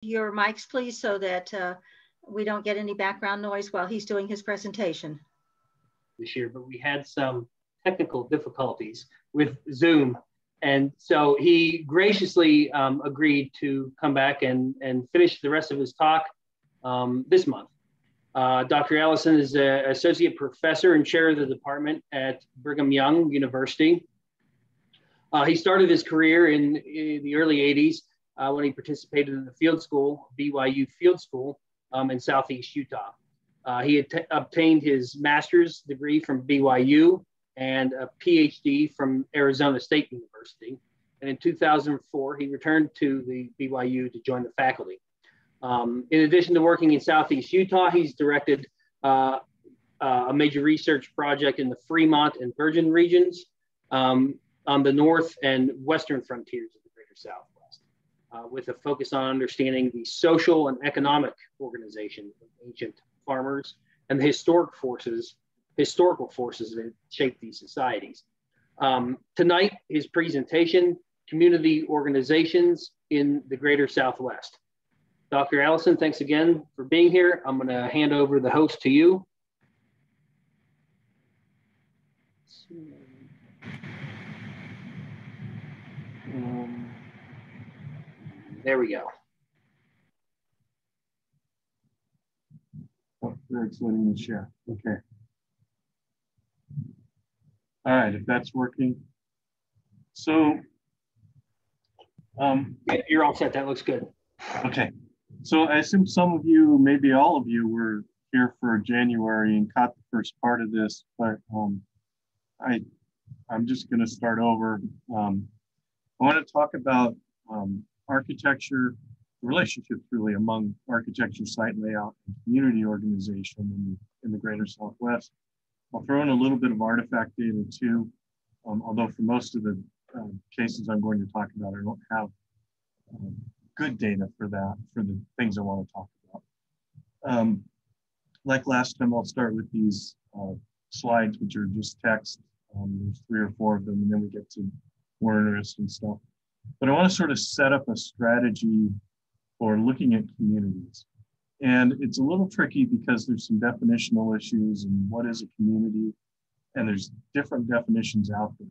your mics, please, so that we don't get any background noise while he's doing his presentation. This year, but we had some technical difficulties with Zoom. And so he graciously agreed to come back and finish the rest of his talk this month. Dr. Allison is an associate professor and chair of the department at Brigham Young University. He started his career in the early 80s when he participated in the field school, BYU Field School in Southeast Utah. He obtained his master's degree from BYU and a PhD from Arizona State University. And in 2004, he returned to the BYU to join the faculty. In addition to working in Southeast Utah, he's directed a major research project in the Fremont and Virgin regions on the north and western frontiers of the Greater Southwest, with a focus on understanding the social and economic organization of ancient farmers and the historical forces that shape these societies. Tonight, his presentation, Community Organizations in the Greater Southwest. Dr. Allison, thanks again for being here. I'm gonna hand over the host to you. There we go. Oh, Eric's letting me share. Okay. All right, if that's working. So, you're all set. That looks good. Okay. So I assume some of you, maybe all of you, were here for January and caught the first part of this, but I'm just going to start over. I want to talk about architecture, the relationships really among architecture, site layout, and community organization in the Greater Southwest. I'll throw in a little bit of artifact data too, although for most of the cases I'm going to talk about, I don't have good data for that, for the things I want to talk about. Like last time, I'll start with these slides, which are just text. There's 3 or 4 of them, and then we get to more interesting stuff. But I want to sort of set up a strategy for looking at communities. And it's a little tricky because there's some definitional issues and what is a community, and there's different definitions out there.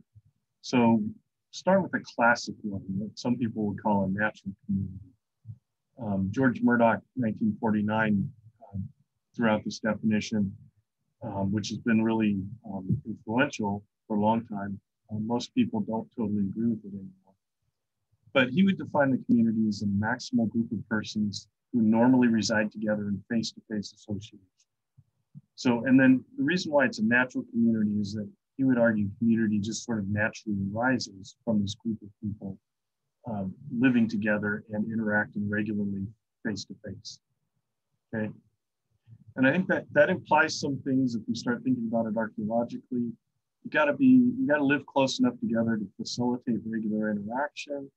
So start with a classic one that some people would call a natural community. George Murdoch, 1949, threw out this definition, which has been really influential for a long time. Most people don't totally agree with it anymore. But he would define the community as a maximal group of persons who normally reside together in face-to-face association. So, and then the reason why it's a natural community is that he would argue community just sort of naturally arises from this group of people living together and interacting regularly face-to-face, okay? And I think that implies some things if we start thinking about it archaeologically. You gotta live close enough together to facilitate regular interaction.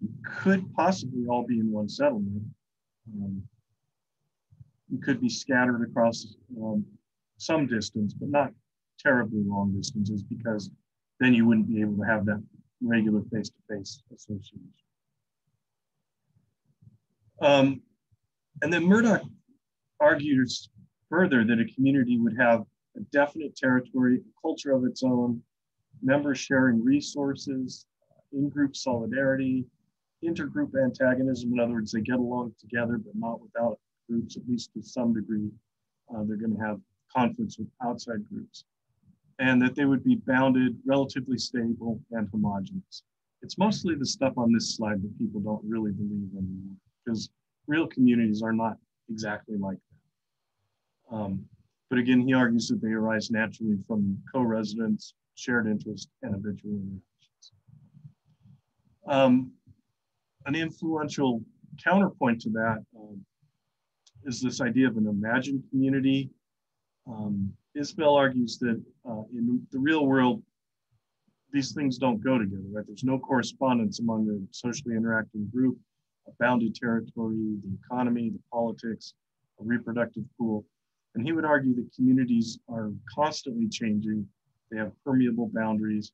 You could possibly all be in one settlement. You could be scattered across some distance, but not terribly long distances, because then you wouldn't be able to have that regular face-to-face association. And then Murdoch argues further that a community would have a definite territory, a culture of its own, members sharing resources, in-group solidarity, intergroup antagonism. In other words, they get along together, but not without groups, at least to some degree. They're going to have conflicts with outside groups, and that they would be bounded, relatively stable, and homogeneous. It's mostly the stuff on this slide that people don't really believe anymore, because real communities are not exactly like that. But again, he argues that they arise naturally from co-residence, shared interest, and habitual interactions. An influential counterpoint to that is this idea of an imagined community. Isbell argues that in the real world, these things don't go together, right? There's no correspondence among the socially interacting group, a bounded territory, the economy, the politics, a reproductive pool. And he would argue that communities are constantly changing. They have permeable boundaries.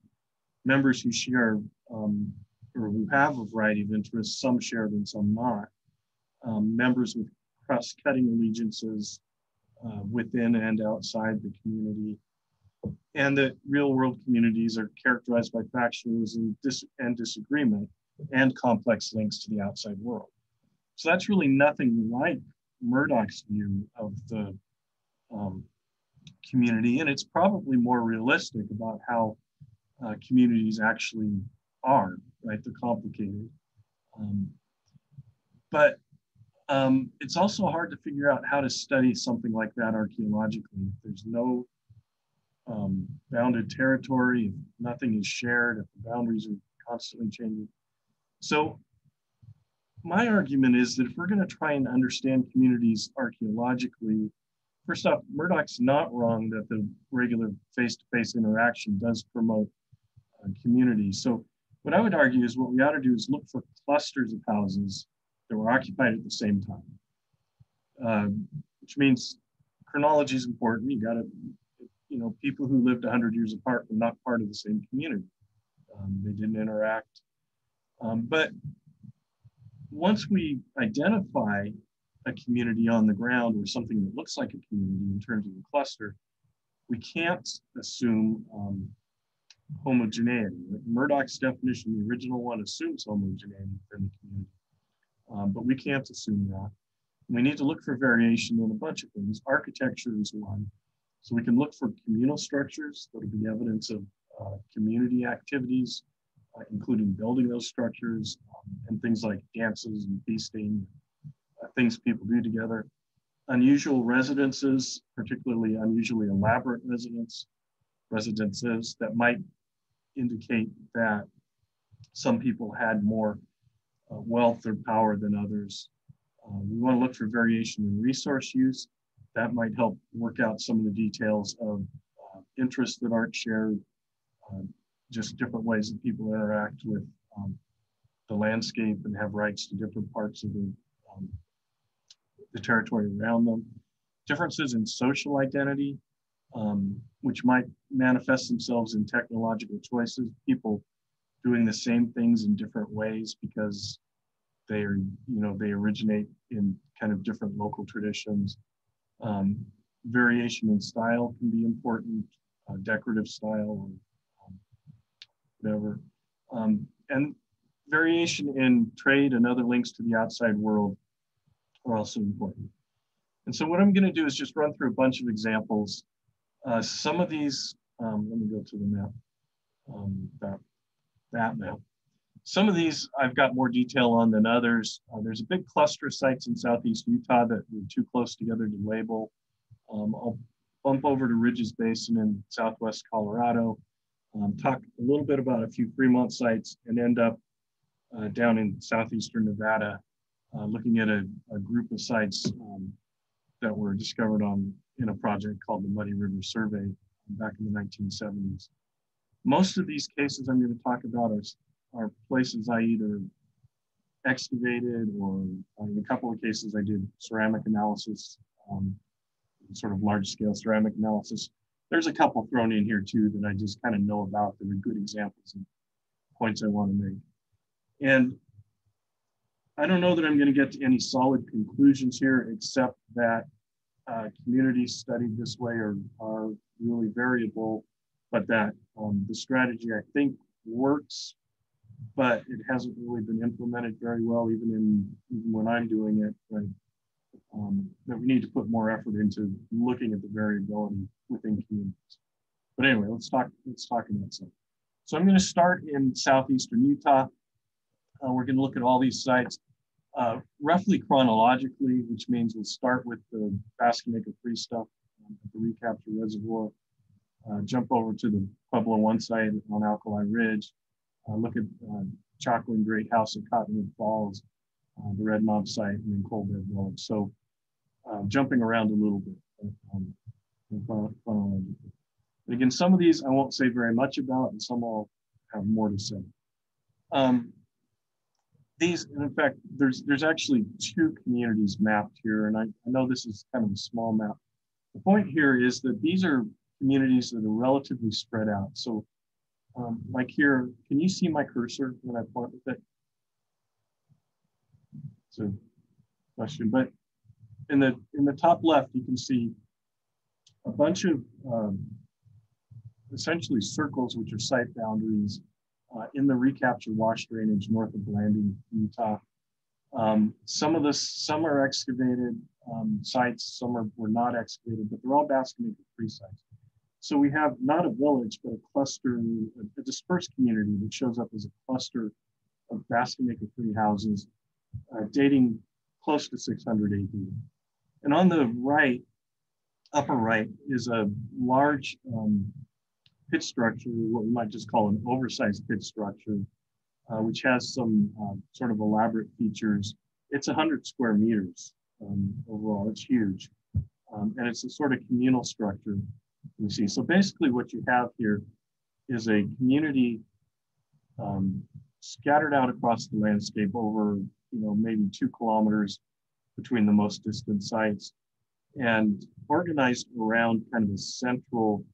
Members who share or who have a variety of interests, some shared and some not, members with cross-cutting allegiances within and outside the community, and that real-world communities are characterized by factionalism and disagreement and complex links to the outside world. So that's really nothing like Murdoch's view of the community, and it's probably more realistic about how communities actually are, right? They're complicated. But it's also hard to figure out how to study something like that archaeologically. If there's no bounded territory, if nothing is shared, if the boundaries are constantly changing. So my argument is that if we're going to try and understand communities archaeologically, first off, Murdoch's not wrong that the regular face-to-face interaction does promote community. So what I would argue is what we ought to do is look for clusters of houses that were occupied at the same time, which means chronology is important. You got to, people who lived 100 years apart were not part of the same community. They didn't interact. But once we identify a community on the ground or something that looks like a community in terms of a cluster, we can't assume homogeneity. Murdoch's definition, the original one, assumes homogeneity within the community, but we can't assume that. We need to look for variation in a bunch of things. Architecture is one. So we can look for communal structures that will be evidence of community activities, including building those structures and things like dances and feasting, things people do together. Unusual residences, particularly unusually elaborate residences that might indicate that some people had more wealth or power than others. We want to look for variation in resource use. That might help work out some of the details of interests that aren't shared, just different ways that people interact with the landscape and have rights to different parts of the territory around them. Differences in social identity, which might manifest themselves in technological choices, people doing the same things in different ways because they are, they originate in kind of different local traditions. Variation in style can be important, decorative style, or whatever. And variation in trade and other links to the outside world are also important. And so what I'm going to do is just run through a bunch of examples. Some of these, let me go to the map, that map. Some of these I've got more detail on than others. There's a big cluster of sites in Southeast Utah that were too close together to label. I'll bump over to Ridges Basin in Southwest Colorado, talk a little bit about a few Fremont sites, and end up down in Southeastern Nevada, looking at a group of sites that were discovered in a project called the Muddy River Survey back in the 1970s. Most of these cases I'm going to talk about are places I either excavated or in a couple of cases I did ceramic analysis, sort of large scale ceramic analysis. There's a couple thrown in here too that I just kind of know about that are good examples of points I want to make. And I don't know that I'm going to get to any solid conclusions here, except that communities studied this way are really variable, but that the strategy I think works, but it hasn't really been implemented very well, even when I'm doing it, right? That we need to put more effort into looking at the variability within communities. But anyway, let's talk about some. So I'm going to start in Southeastern Utah. We're going to look at all these sites roughly chronologically, which means we'll start with the Baskin Free stuff at the recapture reservoir, jump over to the Pueblo 1 site on Alkali Ridge, look at Chalkland Great House at Cottonwood Falls, the Red Mob site, and then Cold Dead Village. So jumping around a little bit chronologically. But again, some of these I won't say very much about, and some I'll have more to say. These, in fact, there's actually 2 communities mapped here, and I know this is kind of a small map. The point here is that these are communities that are relatively spread out. So Like here, can you see my cursor when I point with it? It's a question, but in the top left, you can see a bunch of essentially circles, which are site boundaries in the recapture wash drainage north of Blanding, Utah. Some are excavated sites, were not excavated, but they're all basket maker free sites. So we have not a village, but a cluster, a dispersed community that shows up as a cluster of basket maker free houses dating close to 600 AD. And on the right, upper right, is a large pit structure, what we might just call an oversized pit structure, which has some sort of elaborate features. It's 100 square meters overall. It's huge. And it's a sort of communal structure we see. So basically what you have here is a community scattered out across the landscape over, maybe 2 kilometers between the most distant sites, and organized around kind of a central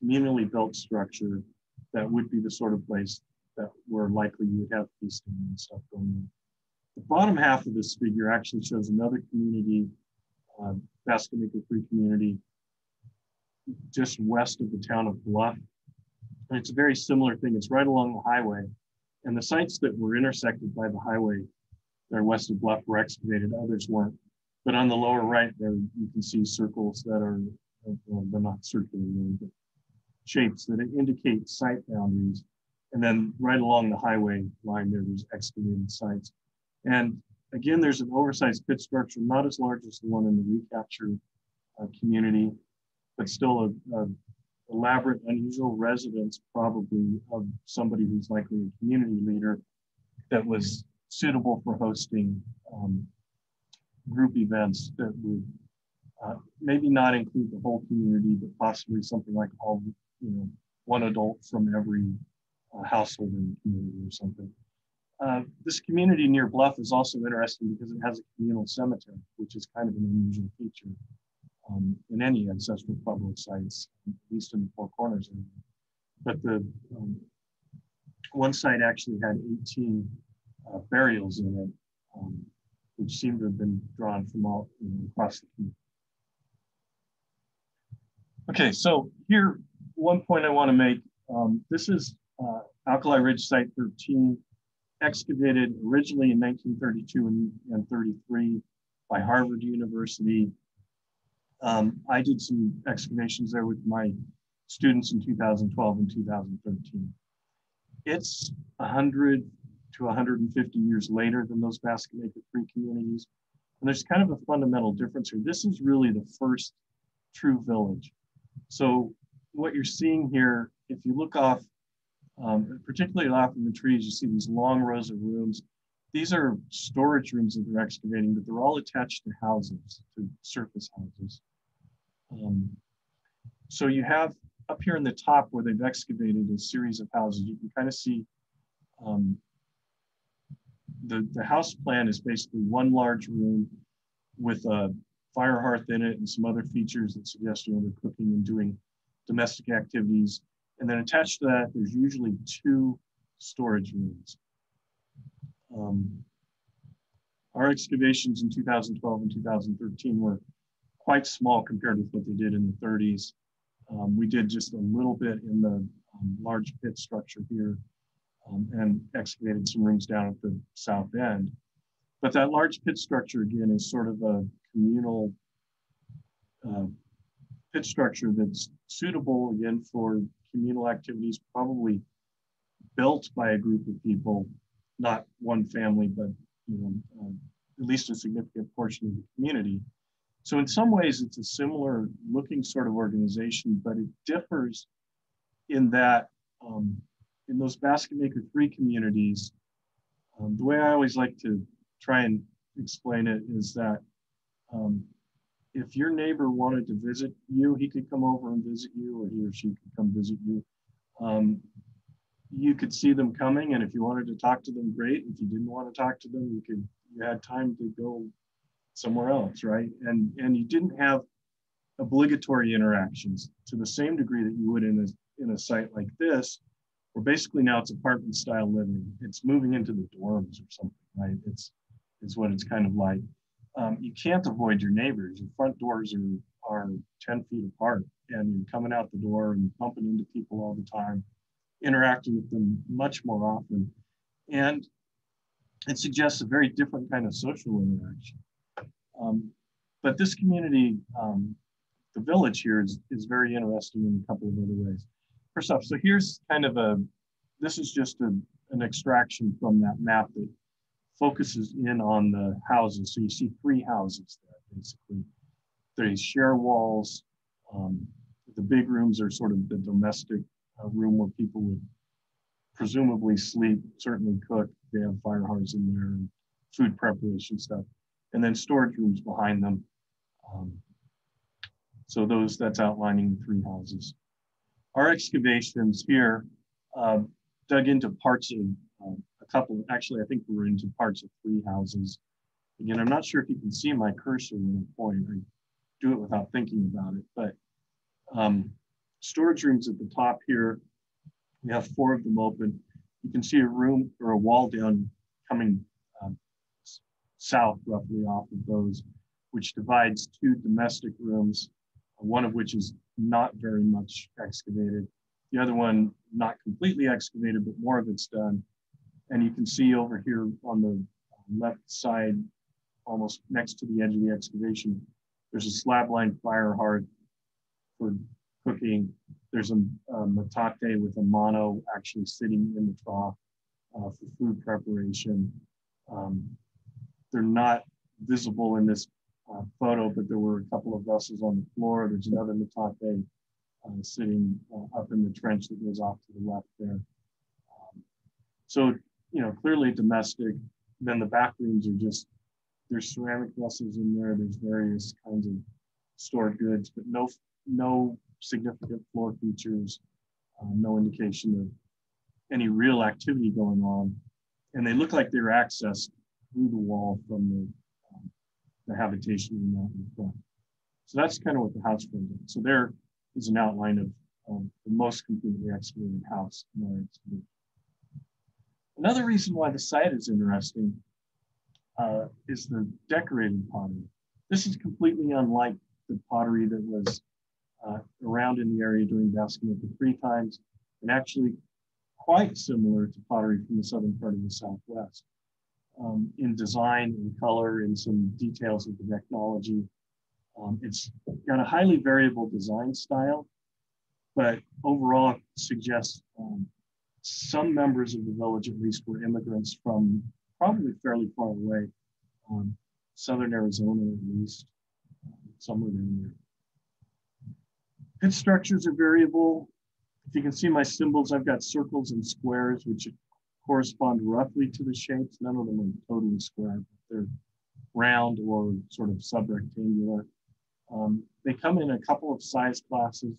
communally built structure that would be the sort of place that where likely you would have feasting and stuff going on. The bottom half of this figure actually shows another community, basket maker free community, just west of the town of Bluff. And it's a very similar thing. It's right along the highway. And the sites that were intersected by the highway that are west of Bluff were excavated, others weren't. But on the lower right there, you can see circles that are, well, they're not circular, really, but shapes that indicate site boundaries. And then right along the highway line there, there's excavated sites. And again, there's an oversized pit structure, not as large as the one in the recapture community, but still a elaborate, unusual residence, probably of somebody who's likely a community leader that was suitable for hosting group events that would maybe not include the whole community, but possibly something like one adult from every household in the community or something. This community near Bluff is also interesting because it has a communal cemetery, which is kind of an unusual feature in any ancestral public sites, at least in the Four Corners area. But the one site actually had 18 burials in it, which seemed to have been drawn from all across the community. Okay, so here, one point I want to make. This is Alkali Ridge Site 13, excavated originally in 1932 and 33 by Harvard University. I did some excavations there with my students in 2012 and 2013. It's 100 to 150 years later than those basket maker free communities. And there's kind of a fundamental difference here. This is really the first true village. So what you're seeing here, if you look off, particularly off in the trees, you see these long rows of rooms. These are storage rooms that they're excavating, but they're all attached to houses, to surface houses. So you have up here in the top where they've excavated a series of houses, you can kind of see the house plan is basically one large room with a fire hearth in it and some other features that suggest they're cooking and doing domestic activities. And then attached to that, there's usually 2 storage rooms. Our excavations in 2012 and 2013 were quite small compared with what they did in the 30s. We did just a little bit in the large pit structure here and excavated some rooms down at the south end. But that large pit structure, again, is sort of a communal pit structure that's suitable, again, for communal activities, probably built by a group of people, not one family, but at least a significant portion of the community. So in some ways, it's a similar looking sort of organization, but it differs in that in those basket maker free communities, the way I always like to try and explain it is that if your neighbor wanted to visit you, he could come over and visit you, or he or she could come visit you. You could see them coming, and if you wanted to talk to them, great. If you didn't want to talk to them, you had time to go somewhere else, right? And you didn't have obligatory interactions to the same degree that you would in a site like this, where basically now it's apartment style living. It's moving into the dorms or something, right? It's what it's kind of like. You can't avoid your neighbors. Your front doors are 10 feet apart, and you're coming out the door and bumping into people all the time, interacting with them much more often. And it suggests a very different kind of social interaction. But this community, the village here is very interesting in a couple of other ways. First off, so here's kind of this is just an extraction from that map that focuses in on the houses. So you see 3 houses there, basically. There's share walls. The big rooms are sort of the domestic room where people would presumably sleep, certainly cook. They have fire hearths in there and food preparation stuff. And then storage rooms behind them. So that's outlining 3 houses. Our excavations here dug into parts of a couple, actually I think we were into parts of 3 houses. Again, I'm not sure if you can see my cursor when I point. I do it without thinking about it, but storage rooms at the top here, we have 4 of them open. You can see a room or a wall down coming south roughly off of those, which divides 2 domestic rooms, one of which is not very much excavated. The other one, not completely excavated, but more of it's done. And you can see over here on the left side, almost next to the edge of the excavation, there's a slab-lined fire hearth for cooking. There's a metate with a mano actually sitting in the trough for food preparation. They're not visible in this photo, but there were a couple of vessels on the floor. There's another metate sitting up in the trench that goes off to the left there. So, clearly domestic. Then the back rooms are just, there's ceramic vessels in there. There's various kinds of stored goods, but no significant floor features, no indication of any real activity going on. And they look like they're accessed through the wall from the habitation room out in front. So that's kind of what the house front is. So there is an outline of the most completely excavated house in our excavation. Another reason why the site is interesting is the decorated pottery. This is completely unlike the pottery that was around in the area during basking at the 3 times, and actually quite similar to pottery from the southern part of the Southwest. In design, in color, in some details of the technology. It's got a highly variable design style, but overall suggests some members of the village at least were immigrants from probably fairly far away, southern Arizona at least, somewhere down there. Pit structures are variable. If you can see my symbols, I've got circles and squares, which correspond roughly to the shapes. None of them are totally square, but they're round or sort of subrectangular. They come in a couple of size classes.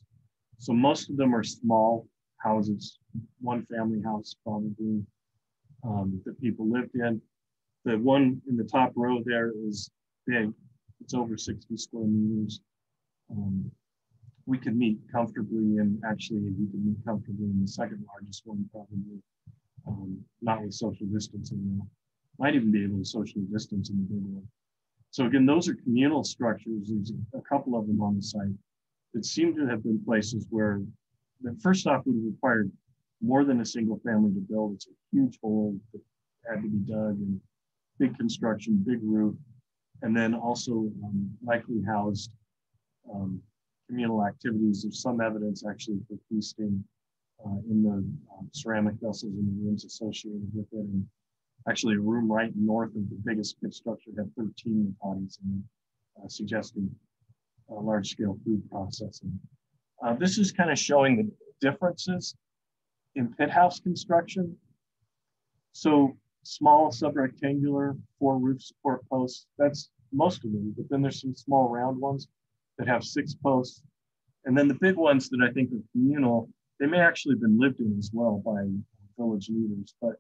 So most of them are small houses, 1-family house probably, that people lived in. The one in the top row there is big. It's over 60 square meters. We could meet comfortably, and actually we could meet comfortably in the second largest one probably. Not with social distancing now. Might even be able to socially distance in the big one. So again, those are communal structures. There's a couple of them on the site that seem to have been places where, first off, would have required more than a single family to build. It's a huge hole that had to be dug, and big construction, big roof, and then also likely housed communal activities. There's some evidence actually for feasting in the ceramic vessels in the rooms associated with it. And actually a room right north of the biggest pit structure had 13 potties in it, suggesting large-scale food processing. This is kind of showing the differences in pit house construction. So small subrectangular 4 roof support posts, that's most of them, but then there's some small round ones that have 6 posts. And then the big ones that I think are communal, they may actually have been lived in as well by village leaders, but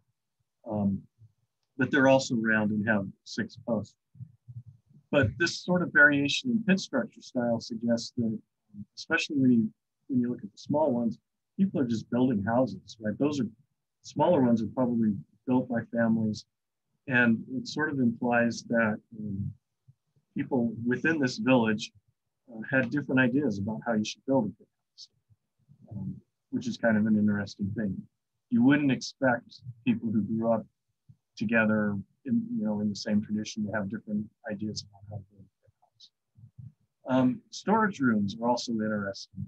they're also round and have 6 posts. But this sort of variation in pit structure style suggests that, especially when you look at the small ones, people are just building houses, right? Those are smaller ones are probably built by families. And it sort of implies that people within this village had different ideas about how you should build a good house, which is kind of an interesting thing. You wouldn't expect people who grew up together in the same tradition to have different ideas about how to build a good house. Storage rooms are also interesting.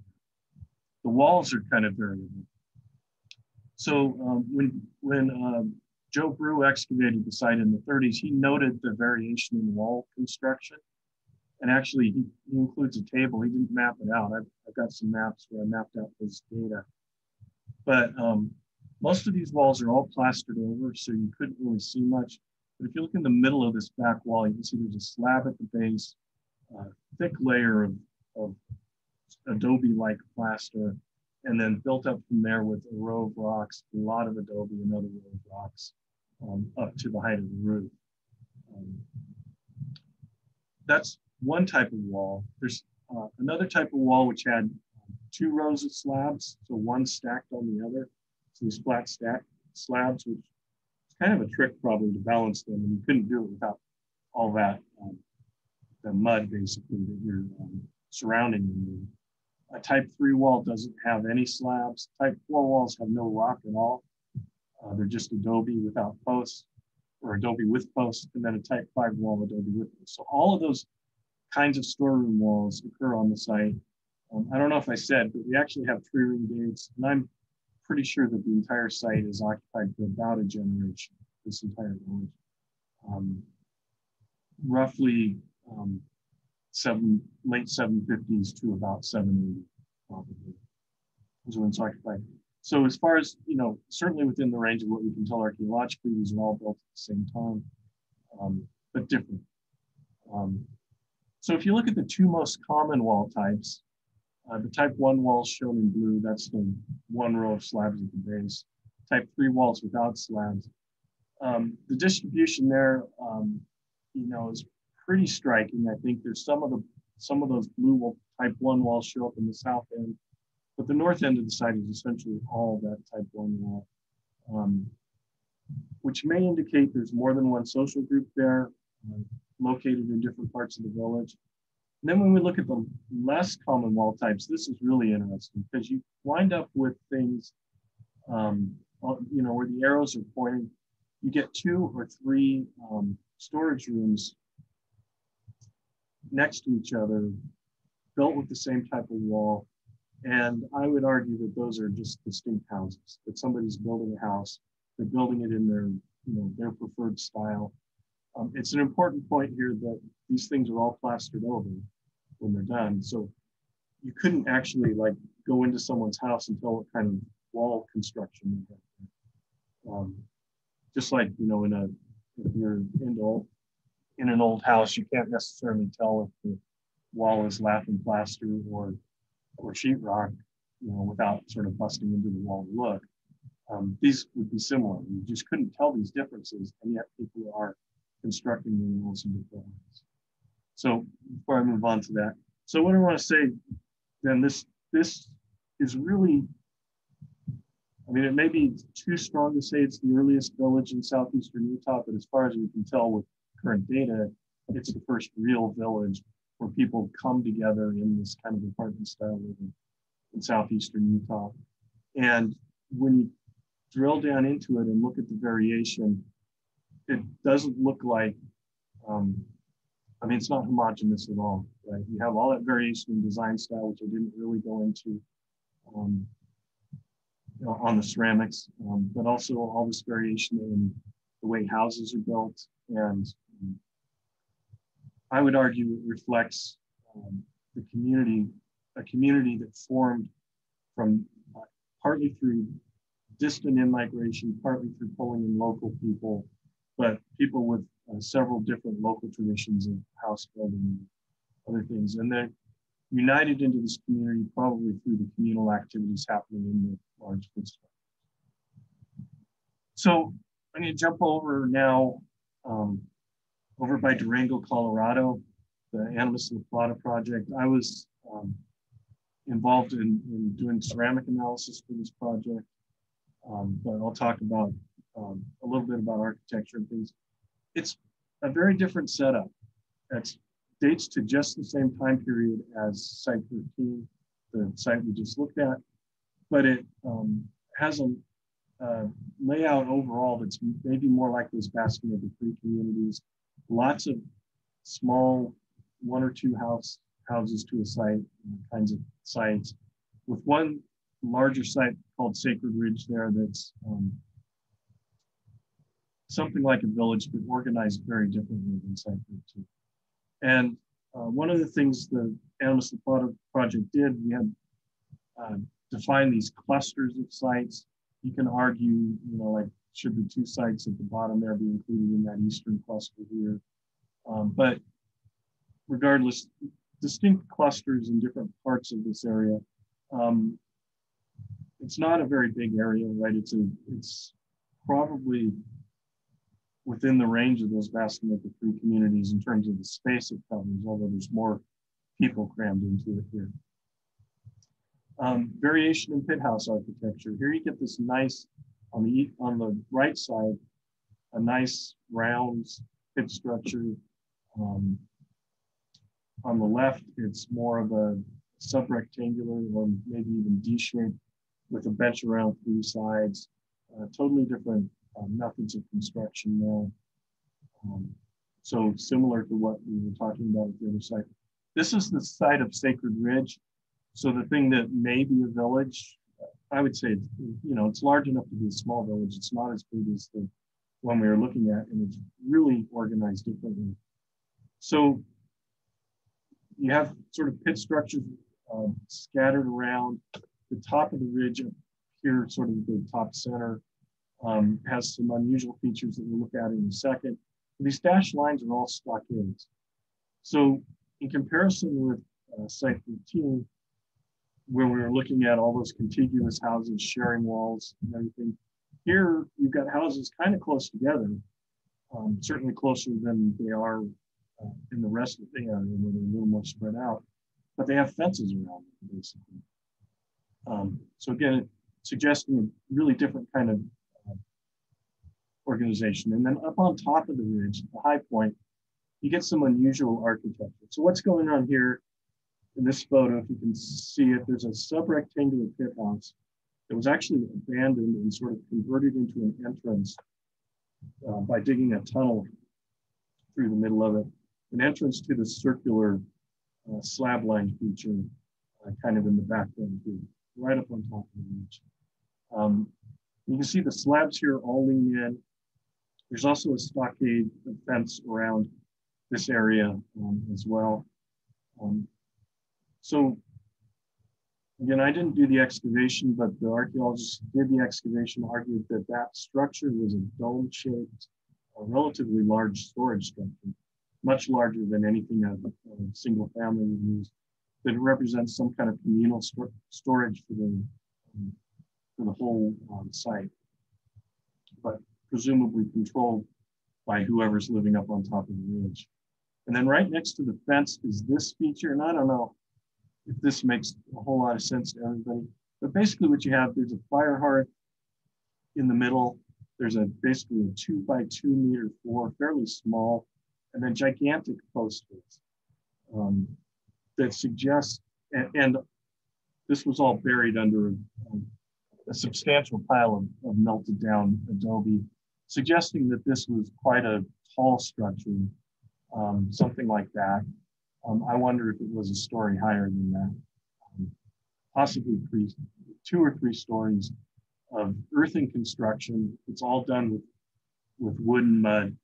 The walls are kind of variable. So when Joe Brew excavated the site in the 30s, he noted the variation in wall construction. And actually, he includes a table. He didn't map it out. I've got some maps where I mapped out his data. But most of these walls are all plastered over, so you couldn't really see much. But if you look in the middle of this back wall, you can see there's a slab at the base, a thick layer of adobe-like plaster, and then built up from there with a row of rocks, a lot of adobe, another row of rocks, up to the height of the roof. That's one type of wall. There's another type of wall which had two rows of slabs, so one stacked on the other. So these flat stack slabs, which is kind of a trick probably to balance them, and you couldn't do it without all that, the mud basically that you're surrounding them with. A type 3 wall doesn't have any slabs. Type 4 walls have no rock at all. They're just adobe without posts, or adobe with posts, and then a type 5 wall, adobe with posts. So all of those kinds of storeroom walls occur on the site. I don't know if I said, but we actually have 3-room gates, and I'm pretty sure that the entire site is occupied for about a generation, this entire village. Roughly late 750s to about 780, probably, is when it's occupied. So as far as, certainly within the range of what we can tell archaeologically, these are all built at the same time, but different. So if you look at the two most common wall types, the type 1 walls shown in blue, that's the one row of slabs at the base. Type 3 walls without slabs. The distribution there, is pretty striking. I think there's some of those blue type 1 walls show up in the south end, but the north end of the site is essentially all that type 1 wall, which may indicate there's more than one social group there, located in different parts of the village. And then when we look at the less common wall types, this is really interesting because you wind up with things, where the arrows are pointing. You get 2 or 3 storage rooms next to each other, built with the same type of wall. And I would argue that those are just distinct houses, that somebody's building a house, they're building it in their preferred style. It's an important point here that these things are all plastered over when they're done. So you couldn't actually go into someone's house and tell what kind of wall construction they have. Just like, if you're in an old house, you can't necessarily tell if the wall is lath and plaster or sheetrock, without sort of busting into the wall to look. These would be similar. You just couldn't tell these differences, and yet people are constructing the walls in different ways. So before I move on to that, so what I want to say, then this is really, it may be too strong to say it's the earliest village in southeastern Utah, but as far as we can tell with current data, it's the first real village where people come together in this kind of apartment style living in southeastern Utah. And when you drill down into it and look at the variation, it doesn't look like, it's not homogeneous at all, right? You have all that variation in design style, which I didn't really go into on the ceramics, but also all this variation in the way houses are built. And I would argue it reflects a community that formed from partly through distant in-migration, partly through pulling in local people, but people with several different local traditions of house building and other things. And they're united into this community probably through the communal activities happening in the large construction. So I'm going to jump over now over by Durango, Colorado, the Animus La Plata project. I was involved in doing ceramic analysis for this project. But I'll talk about a little bit about architecture and things. It's a very different setup. It dates to just the same time period as Site 13, the site we just looked at, but it has a layout overall that's maybe more like those basket of the free communities. Lots of small 1 or 2 houses to a site, kinds of sites, with one larger site called Sacred Ridge there that's something like a village, but organized very differently than Site 13. And one of the things the Animus Project did, we had defined these clusters of sites. You can argue, like, should the 2 sites at the bottom there be included in that eastern cluster here? But regardless, distinct clusters in different parts of this area. It's not a very big area, right? It's probably within the range of those basket-maker free communities in terms of the space it covers, although there's more people crammed into it here. Variation in pit house architecture. Here you get this nice, on the right side, a nice round pit structure. On the left, it's more of a sub-rectangular or maybe even D-shaped with a bench around 3 sides. Totally different methods of construction there. So similar to what we were talking about with the other site. This is the site of Sacred Ridge. So the thing that may be a village, I would say, it's large enough to be a small village. It's not as big as the one we were looking at, and it's really organized differently. So you have sort of pit structures scattered around. The top of the ridge up here, sort of the top center, has some unusual features that we'll look at in a second. These dashed lines are all stockades. So in comparison with Site 13, where we were looking at all those contiguous houses, sharing walls and everything, here you've got houses kind of close together, certainly closer than they are in the rest of the area where they're a little more spread out, but they have fences around them, basically. So again, suggesting a really different kind of organization. And then up on top of the ridge, the high point, you get some unusual architecture. So what's going on here in this photo, if you can see it, there's a sub-rectangular pit house that was actually abandoned and sort of converted into an entrance by digging a tunnel through the middle of it, an entrance to the circular slab-lined feature kind of in the background here, right up on top of the ridge. You can see the slabs here all lean in. There's also a stockade fence around this area as well. So again, I didn't do the excavation, but the archaeologists who did the excavation argued that that structure was a dome-shaped, relatively large storage structure, much larger than anything a single family would use, that it represents some kind of communal storage for the whole site, but presumably controlled by whoever's living up on top of the ridge. And then right next to the fence is this feature, and I don't know if this makes a whole lot of sense to everybody, but basically what you have, there's a fire hearth in the middle. There's basically a 2 by 2 meter floor, fairly small, and then gigantic post holes that suggests, and this was all buried under a substantial pile of melted down adobe, suggesting that this was quite a tall structure, something like that. I wonder if it was a story higher than that, possibly 2 or 3 stories of earthen construction. It's all done with wood and mud,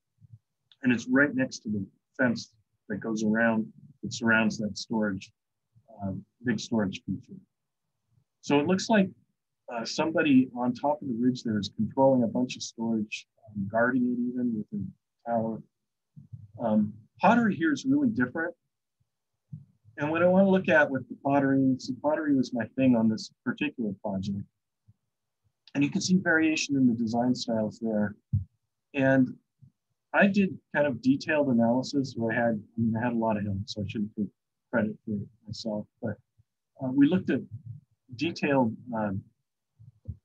and it's right next to the fence that goes around, that surrounds that storage, big storage feature. So it looks like somebody on top of the ridge there is controlling a bunch of storage, guarding it even with a tower. Pottery here is really different. And what I want to look at with the pottery, see, pottery was my thing on this particular project. And you can see variation in the design styles there. And I did kind of detailed analysis where I had a lot of help, so I shouldn't take credit for it myself. But we looked at detailed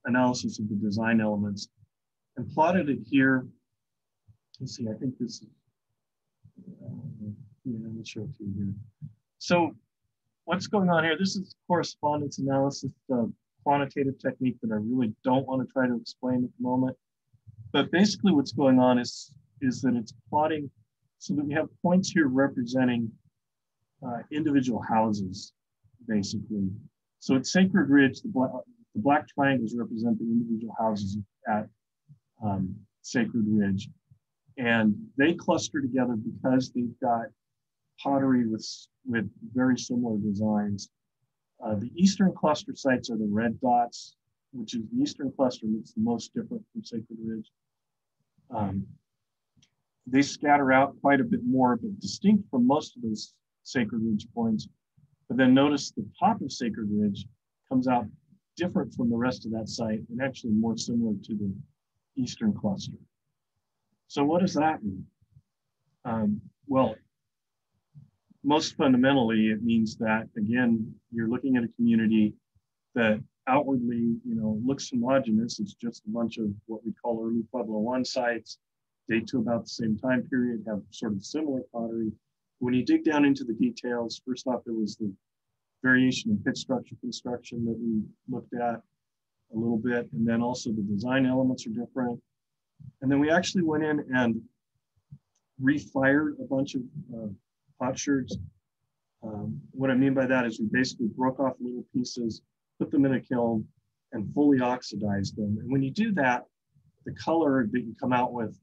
analysis of the design elements and plotted it here. Let's see, I think this is, yeah, let me show it to you here. So what's going on here? This is correspondence analysis, the quantitative technique that I really don't want to try to explain at the moment. But basically what's going on is that it's plotting so that we have points here representing individual houses, basically. So at Sacred Ridge, the black triangles represent the individual houses at Sacred Ridge. And they cluster together because they've got pottery with very similar designs. The eastern cluster sites are the red dots, which is the eastern cluster that's the most different from Sacred Ridge. They scatter out quite a bit more, but distinct from most of those Sacred Ridge points. But then notice the top of Sacred Ridge comes out different from the rest of that site and actually more similar to the eastern cluster. So what does that mean? Well, most fundamentally, it means that, again, you're looking at a community that outwardly, looks homogeneous. It's just a bunch of what we call early Pueblo I sites, date to about the same time period, have sort of similar pottery. When you dig down into the details, first off, there was the variation in pit structure construction that we looked at a little bit, and then also the design elements are different. And then we actually went in and refired a bunch of potsherds. What I mean by that is we basically broke off little pieces, put them in a kiln, and fully oxidized them. And when you do that, the color that you come out with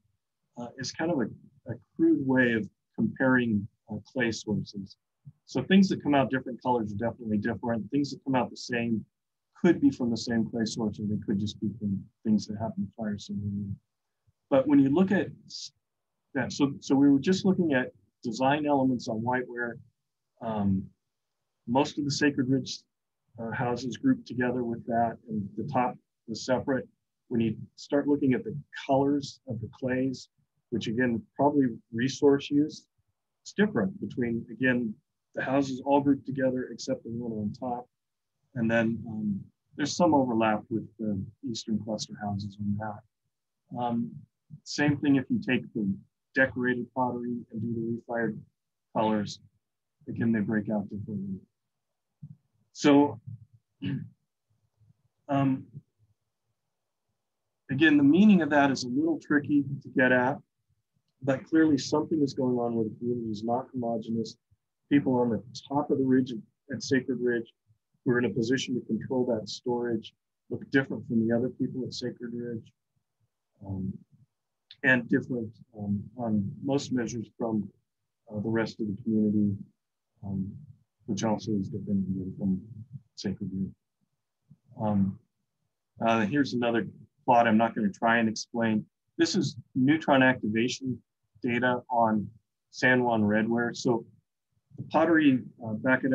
is kind of a crude way of comparing clay sources. So things that come out different colors are definitely different. Things that come out the same could be from the same clay source, or they could just be from things that happen to fire somewhere. But when you look at that, so we were just looking at design elements on whiteware. Most of the Sacred Ridge houses grouped together with that, and the top was separate. When you start looking at the colors of the clays, which again, probably resource use, it's different between, again, the houses all grouped together except the one on top. And then there's some overlap with the eastern cluster houses on that. Same thing if you take the decorated pottery and do the refired colors, again, they break out differently. So again, the meaning of that is a little tricky to get at, but clearly something is going on where the community is not homogeneous. People on the top of the ridge at Sacred Ridge who are in a position to control that storage look different from the other people at Sacred Ridge, and different on most measures from the rest of the community, which also is different from Sacred Ridge. Here's another plot I'm not going to try and explain. This is neutron activation data on San Juan redware. So the pottery back at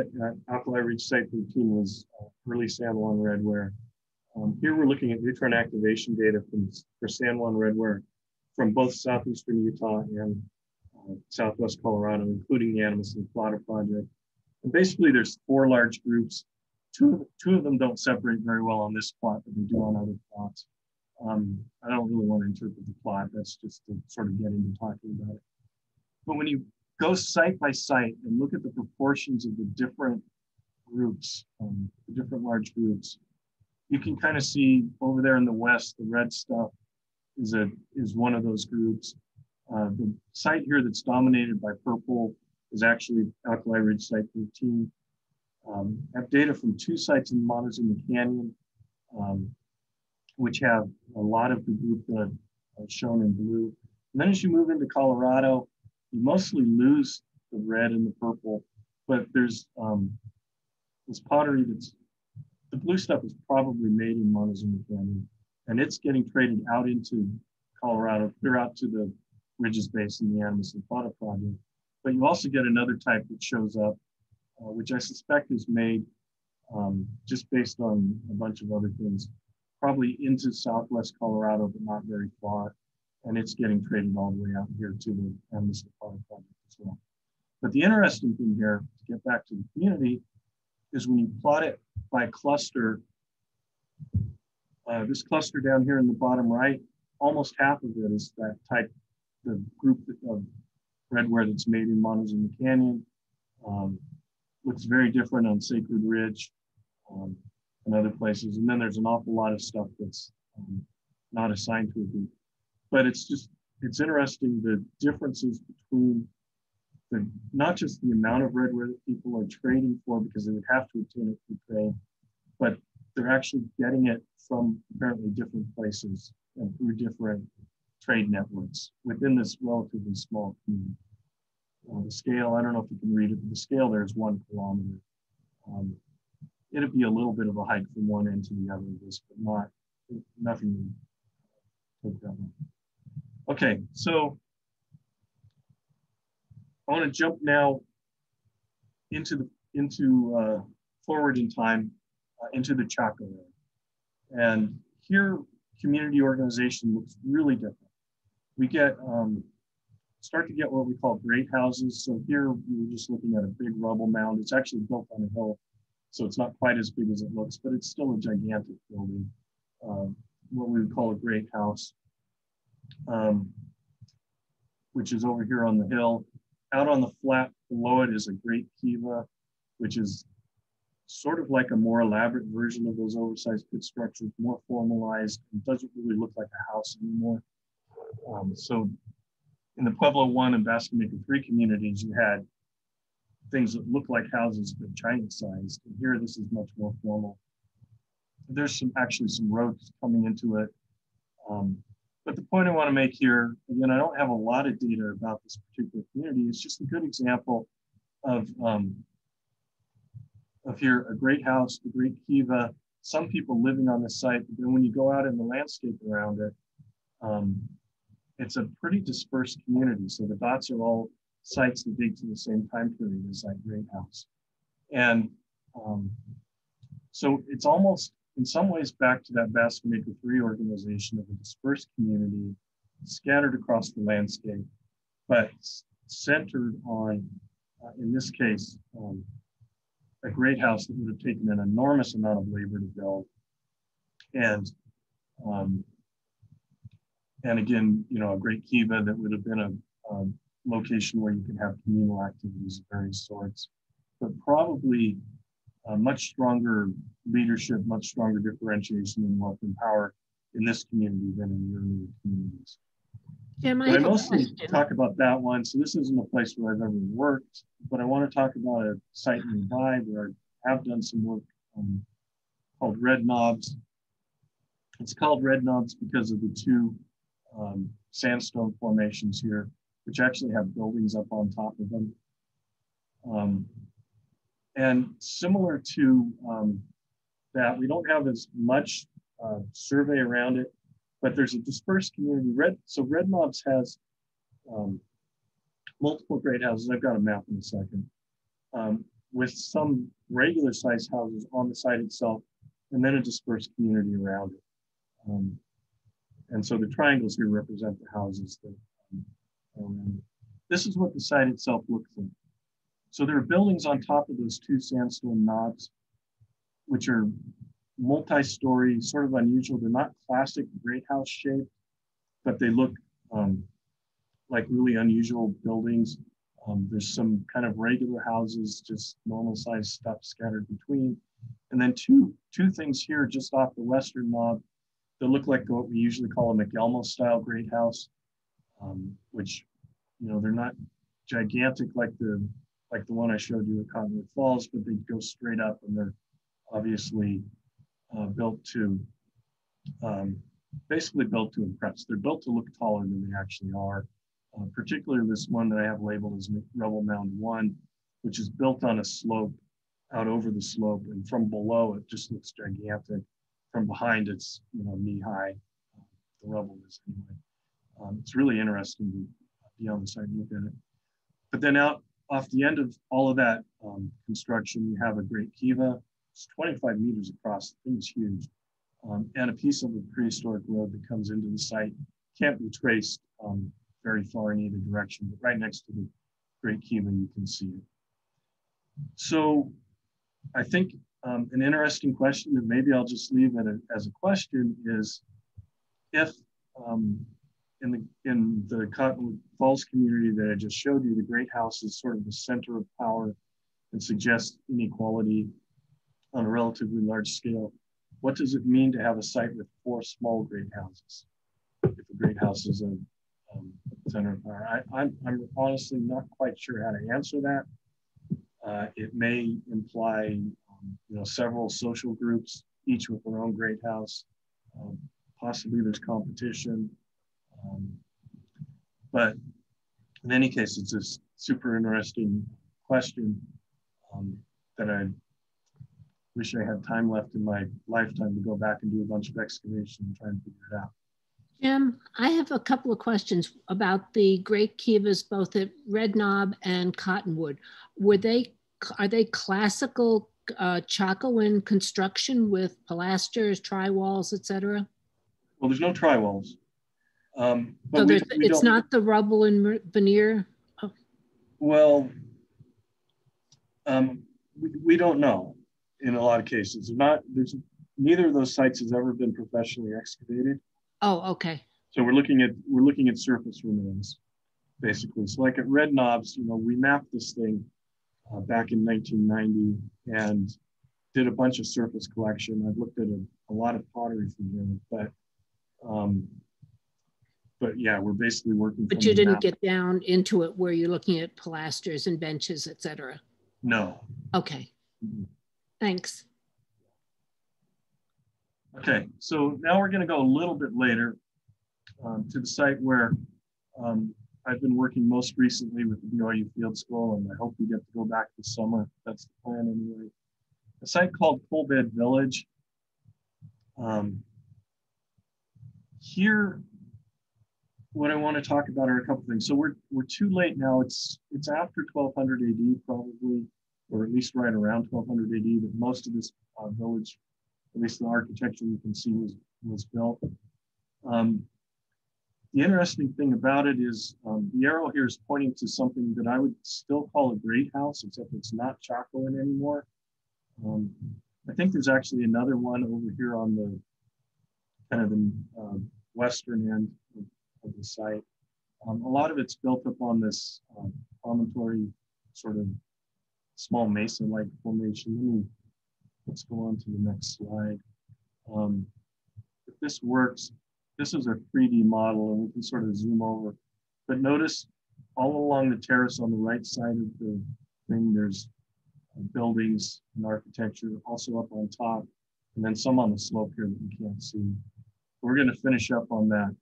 Alkali Ridge Site 13 was early San Juan redware. Here we're looking at neutron activation data for San Juan redware from both southeastern Utah and southwest Colorado, including the Animas and Plotter project. And basically there's 4 large groups. Two of them don't separate very well on this plot, but they do on other plots. I don't really want to interpret the plot. That's just to sort of get into talking about it. But when you go site by site and look at the proportions of the different groups, the different large groups, you can kind of see over there in the west, the red stuff is one of those groups. The site here that's dominated by purple is actually Alkali Ridge Site 13. I have data from 2 sites in Montezuma Canyon, which have a lot of the group that are shown in blue. And then as you move into Colorado, you mostly lose the red and the purple, but there's this pottery the blue stuff is probably made in Montezuma Canyon, and it's getting traded out into Colorado, clear out to the Ridges Basin, the Animas and Plotter project. But you also get another type that shows up, which I suspect is made just based on a bunch of other things, probably into southwest Colorado, but not very far. And it's getting traded all the way out here to the Animas and Plotter project as well. But the interesting thing here, to get back to the community, is when you plot it by cluster, this cluster down here in the bottom right, almost half of it is that type, the group of redware that's made in Montezuma Canyon. Looks very different on Sacred Ridge and other places. And then there's an awful lot of stuff that's not assigned to a group. But it's interesting the differences between not just the amount of redware that people are trading for, because they would have to obtain it through trade, but they're actually getting it from apparently different places and through different trade networks within this relatively small community. The scale, I don't know if you can read it, but the scale there is 1 kilometer. It'd be a little bit of a hike from one end to the other of this, but nothing to take that one. Okay, so I want to jump now into forward in time into the Chaco area. And here, community organization looks really different. We start to get what we call great houses. So here we were just looking at a big rubble mound. It's actually built on a hill, so it's not quite as big as it looks, but it's still a gigantic building, what we would call a great house, which is over here on the hill. Out on the flat below it is a great kiva, which is sort of like a more elaborate version of those oversized pit structures, more formalized, and doesn't really look like a house anymore. So in the Pueblo 1 and Basque Maker 3 communities, you had things that look like houses but giant sized. And here this is much more formal. There's actually some roads coming into it. But the point I want to make here, again, I don't have a lot of data about this particular community. It's just a good example of here, a great house, a great kiva, some people living on the site. But then when you go out in the landscape around it, it's a pretty dispersed community. So the dots are all sites that date to the same time period as that great house. And so it's almost in some ways back to that Basque Maker 3 organization of a dispersed community scattered across the landscape, but centered on, in this case, a great house that would have taken an enormous amount of labor to build. And again, a great kiva that would have been a location where you could have communal activities of various sorts, but probably a much stronger leadership, much stronger differentiation in wealth and power in this community than in the earlier communities. Jim, I mostly talk about that one. So this isn't a place where I've ever worked, but I want to talk about a site nearby where I have done some work called Red Knobs. It's called Red Knobs because of the two sandstone formations here, which actually have buildings up on top of them. And similar to that, we don't have as much survey around it, but there's a dispersed community. So Red Knobs has multiple great houses. I've got a map in a second, with some regular sized houses on the site itself, and then a dispersed community around it. And so the triangles here represent the houses that are around it. This is what the site itself looks like. So there are buildings on top of those two sandstone knobs, which are multi-story, sort of unusual. They're not classic great house shaped, but they look like really unusual buildings. There's some kind of regular houses, just normal sized stuff scattered between. And then two things here just off the western knob that look like what we usually call a McElmo style great house, which, they're not gigantic like the one I showed you at Cottonwood Falls, but they go straight up and they're obviously basically built to impress. They're built to look taller than they actually are. Particularly this one that I have labeled as Rebel Mound 1, which is built on a slope out over the slope, and from below it just looks gigantic. From behind it's knee high. The rubble is anyway. It's really interesting to be on the site and look at it. But then out off the end of all of that construction, you have a great kiva. It's 25 meters across. The thing is huge, and a piece of a prehistoric road that comes into the site. Can't be traced very far in either direction, but right next to the great kiva you can see it. So I think an interesting question, and maybe I'll just leave it as a question, is if in the Cottonwood Falls community that I just showed you, the Great House is sort of the center of power and suggests inequality on a relatively large scale. What does it mean to have a site with 4 small great houses? If the Great House is a center of power, I'm honestly not quite sure how to answer that. It may imply, several social groups, each with their own great house. Possibly there's competition, but in any case, it's a super interesting question that I wish I had time left in my lifetime to go back and do a bunch of excavation and try and figure it out. Jim, I have a couple of questions about the Great Kivas, both at Red Knob and Cottonwood. Are they classical Chacoan construction with pilasters, tri-walls, etc.? Well, there's no tri-walls. So it's not the rubble and veneer? Oh. Well, we don't know in a lot of cases. Neither of those sites has ever been professionally excavated. Oh, okay. So we're looking at surface remains, basically. So like at Red Knobs, we mapped this thing back in 1990 and did a bunch of surface collection. I've looked at a lot of pottery from there, but yeah, we're basically working. But you didn't get down into it where you're looking at pilasters and benches, etc. No. Okay. Mm-hmm. Thanks. Okay, so now we're going to go a little bit later to the site where I've been working most recently with the BYU Field School, and I hope we get to go back this summer. That's the plan anyway. A site called Coal Bed Village. Here, what I want to talk about are a couple things. So we're too late now. It's after 1200 AD probably, or at least right around 1200 AD that most of this village, at least the architecture you can see, was built. The interesting thing about it is the arrow here is pointing to something that I would still call a great house, except it's not Chacoan anymore. I think there's actually another one over here on the kind of the western end of the site. A lot of it's built up on this promontory, sort of small mesa-like formation. Let's go on to the next slide. If this works, this is a 3D model, and we can sort of zoom over. But notice all along the terrace on the right side of the thing, there's buildings and architecture, also up on top, and then some on the slope here that you can't see. We're going to finish up on that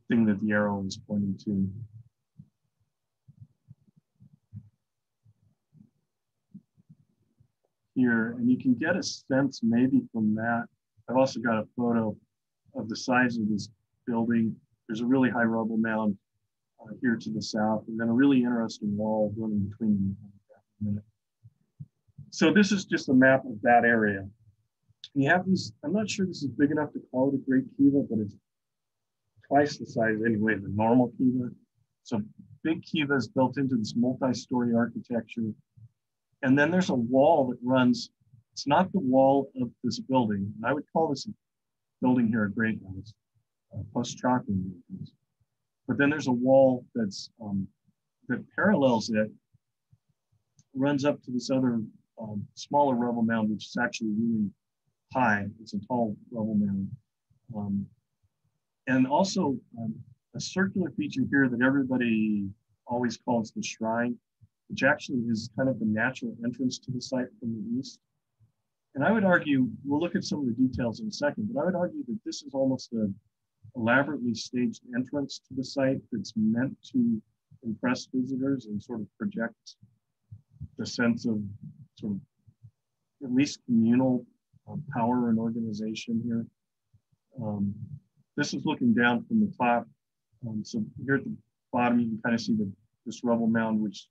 thing that the arrow is pointing to. Here, and you can get a sense maybe from that. I've also got a photo of the size of this building. There's a really high rubble mound here to the south, and then a really interesting wall running between them. So this is just a map of that area. And you have these, I'm not sure this is big enough to call it a great kiva, but it's twice the size anyway of the normal kiva. So big kiva is built into this multi-story architecture. And then there's a wall that runs, it's not the wall of this building. I would call this building here a great house, post-Chacoan great house. But then there's a wall that's that parallels it, runs up to this other smaller rubble mound, which is actually really high. It's a tall rubble mound. And also a circular feature here that everybody always calls the shrine, which actually is kind of the natural entrance to the site from the east. And I would argue, we'll look at some of the details in a second, but I would argue that this is almost an elaborately staged entrance to the site that's meant to impress visitors and sort of project the sense of sort of at least communal power and organization here. This is looking down from the top. So here at the bottom, you can kind of see this rubble mound, which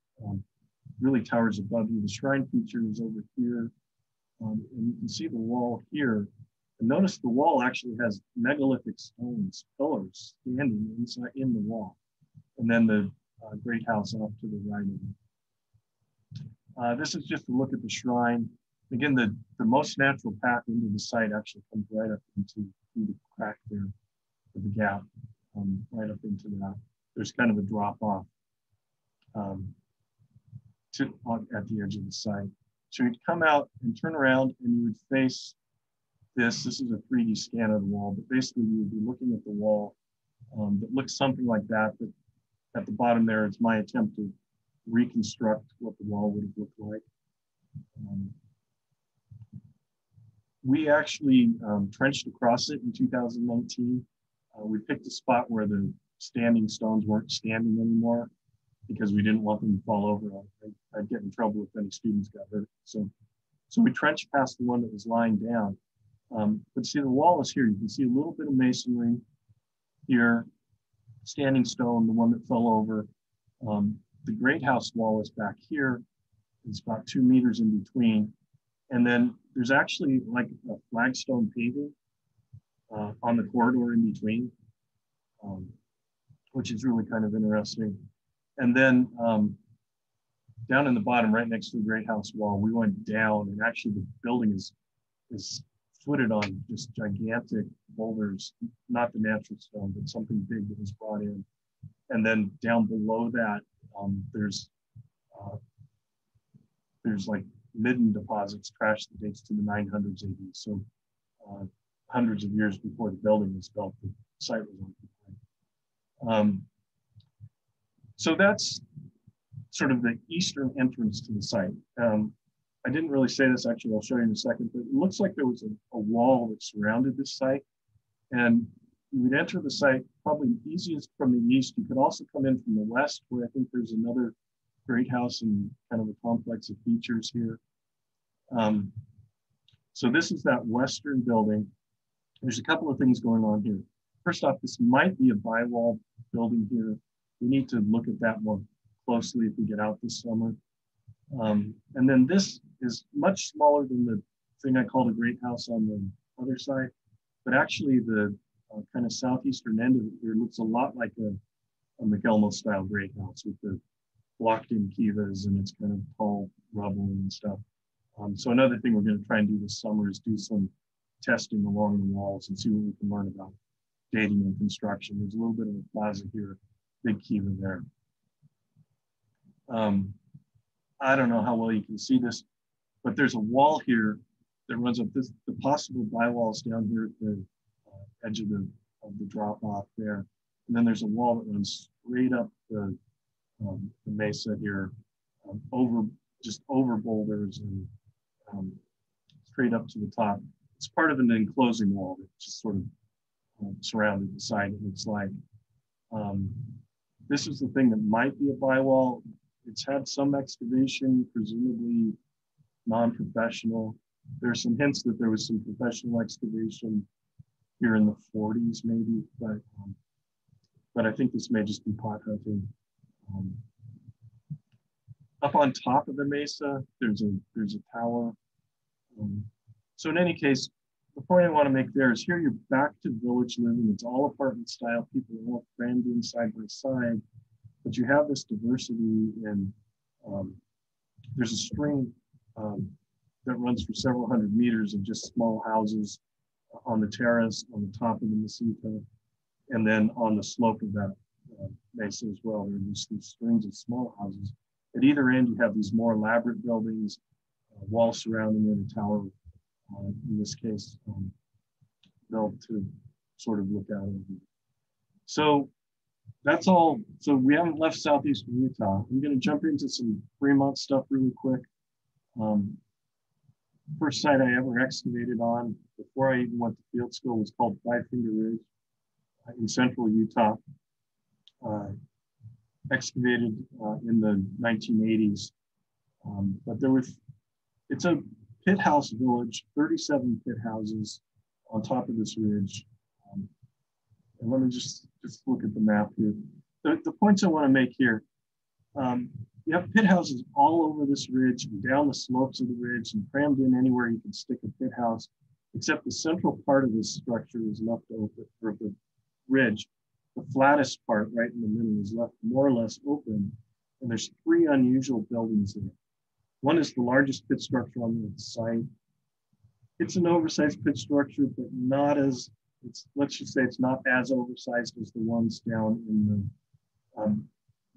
really towers above you. The shrine feature is over here. And you can see the wall here. And notice the wall actually has megalithic stones, pillars standing inside in the wall. And then the great house off to the right of it. This is just a look at the shrine. Again, the most natural path into the site actually comes right up into the crack there, of the gap, right up into that. There's kind of a drop off at the edge of the site. So you'd come out and turn around and you would face this. This is a 3D scan of the wall, but basically you would be looking at the wall that looks something like that. But at the bottom there is my attempt to reconstruct what the wall would have looked like. We actually trenched across it in 2019. We picked a spot where the standing stones weren't standing anymore because we didn't want them to fall over. I'd get in trouble if any students got hurt. So we trenched past the one that was lying down. But see, the wall is here. You can see a little bit of masonry here, standing stone, the one that fell over. The great house wall is back here. It's about 2 meters in between. And then there's actually like a flagstone paving on the corridor in between, which is really kind of interesting. And then down in the bottom, right next to the great house wall, we went down, and actually the building is footed on just gigantic boulders, not the natural stone, but something big that was brought in. And then down below that, there's like midden deposits, trash that dates to the 900s AD. So hundreds of years before the building was built, the site was occupied. So that's sort of the eastern entrance to the site. I didn't really say this, actually, I'll show you in a second, but it looks like there was a wall that surrounded this site. And you would enter the site probably easiest from the east. You could also come in from the west, where I think there's another great house and kind of a complex of features here. So this is that western building. There's a couple of things going on here. First off, this might be a bi-wall building here. We need to look at that more closely if we get out this summer. And then this is much smaller than the thing I call the great house on the other side, but actually the kind of southeastern end of it here looks a lot like a McElmo style great house with the blocked in kivas, and it's kind of tall rubble and stuff. So another thing we're going to try and do this summer is do some testing along the walls and see what we can learn about dating and construction. There's a little bit of a plaza here, big kiva there. I don't know how well you can see this, but there's a wall here that runs up the possible bi-walls down here at the edge of the drop off there. And then there's a wall that runs straight up the mesa here, over boulders and straight up to the top. It's part of an enclosing wall that just sort of surrounded the site, it looks like. This is the thing that might be a bi-wall. It's had some excavation, presumably non-professional. There's some hints that there was some professional excavation here in the 40s, maybe, but I think this may just be pot hunting. Up on top of the mesa, there's a tower. So in any case, the point I want to make there is here you're back to village living. It's all apartment style. People are all crammed in side by side, but you have this diversity, and there's a string that runs for several hundred meters of just small houses on the terrace, on the top of the meseta, and then on the slope of that mesa as well. There are just these strings of small houses. At either end, you have these more elaborate buildings, walls surrounding it, a tower, in this case, built to sort of look out over. So that's all. So we haven't left southeastern Utah. I'm going to jump into some Fremont stuff really quick. First site I ever excavated on before I even went to field school was called Five Finger Ridge in central Utah. Excavated in the 1980s. But it's a pit house village, 37 pit houses on top of this ridge. And let me just look at the map here. The points I want to make here, you have pit houses all over this ridge and down the slopes of the ridge and crammed in anywhere you can stick a pit house, except the central part of this structure is left open, or the ridge. The flattest part right in the middle is left more or less open, and there's 3 unusual buildings in it. One is the largest pit structure on the site. It's an oversized pit structure, but not as, let's just say it's not as oversized as the ones down in the,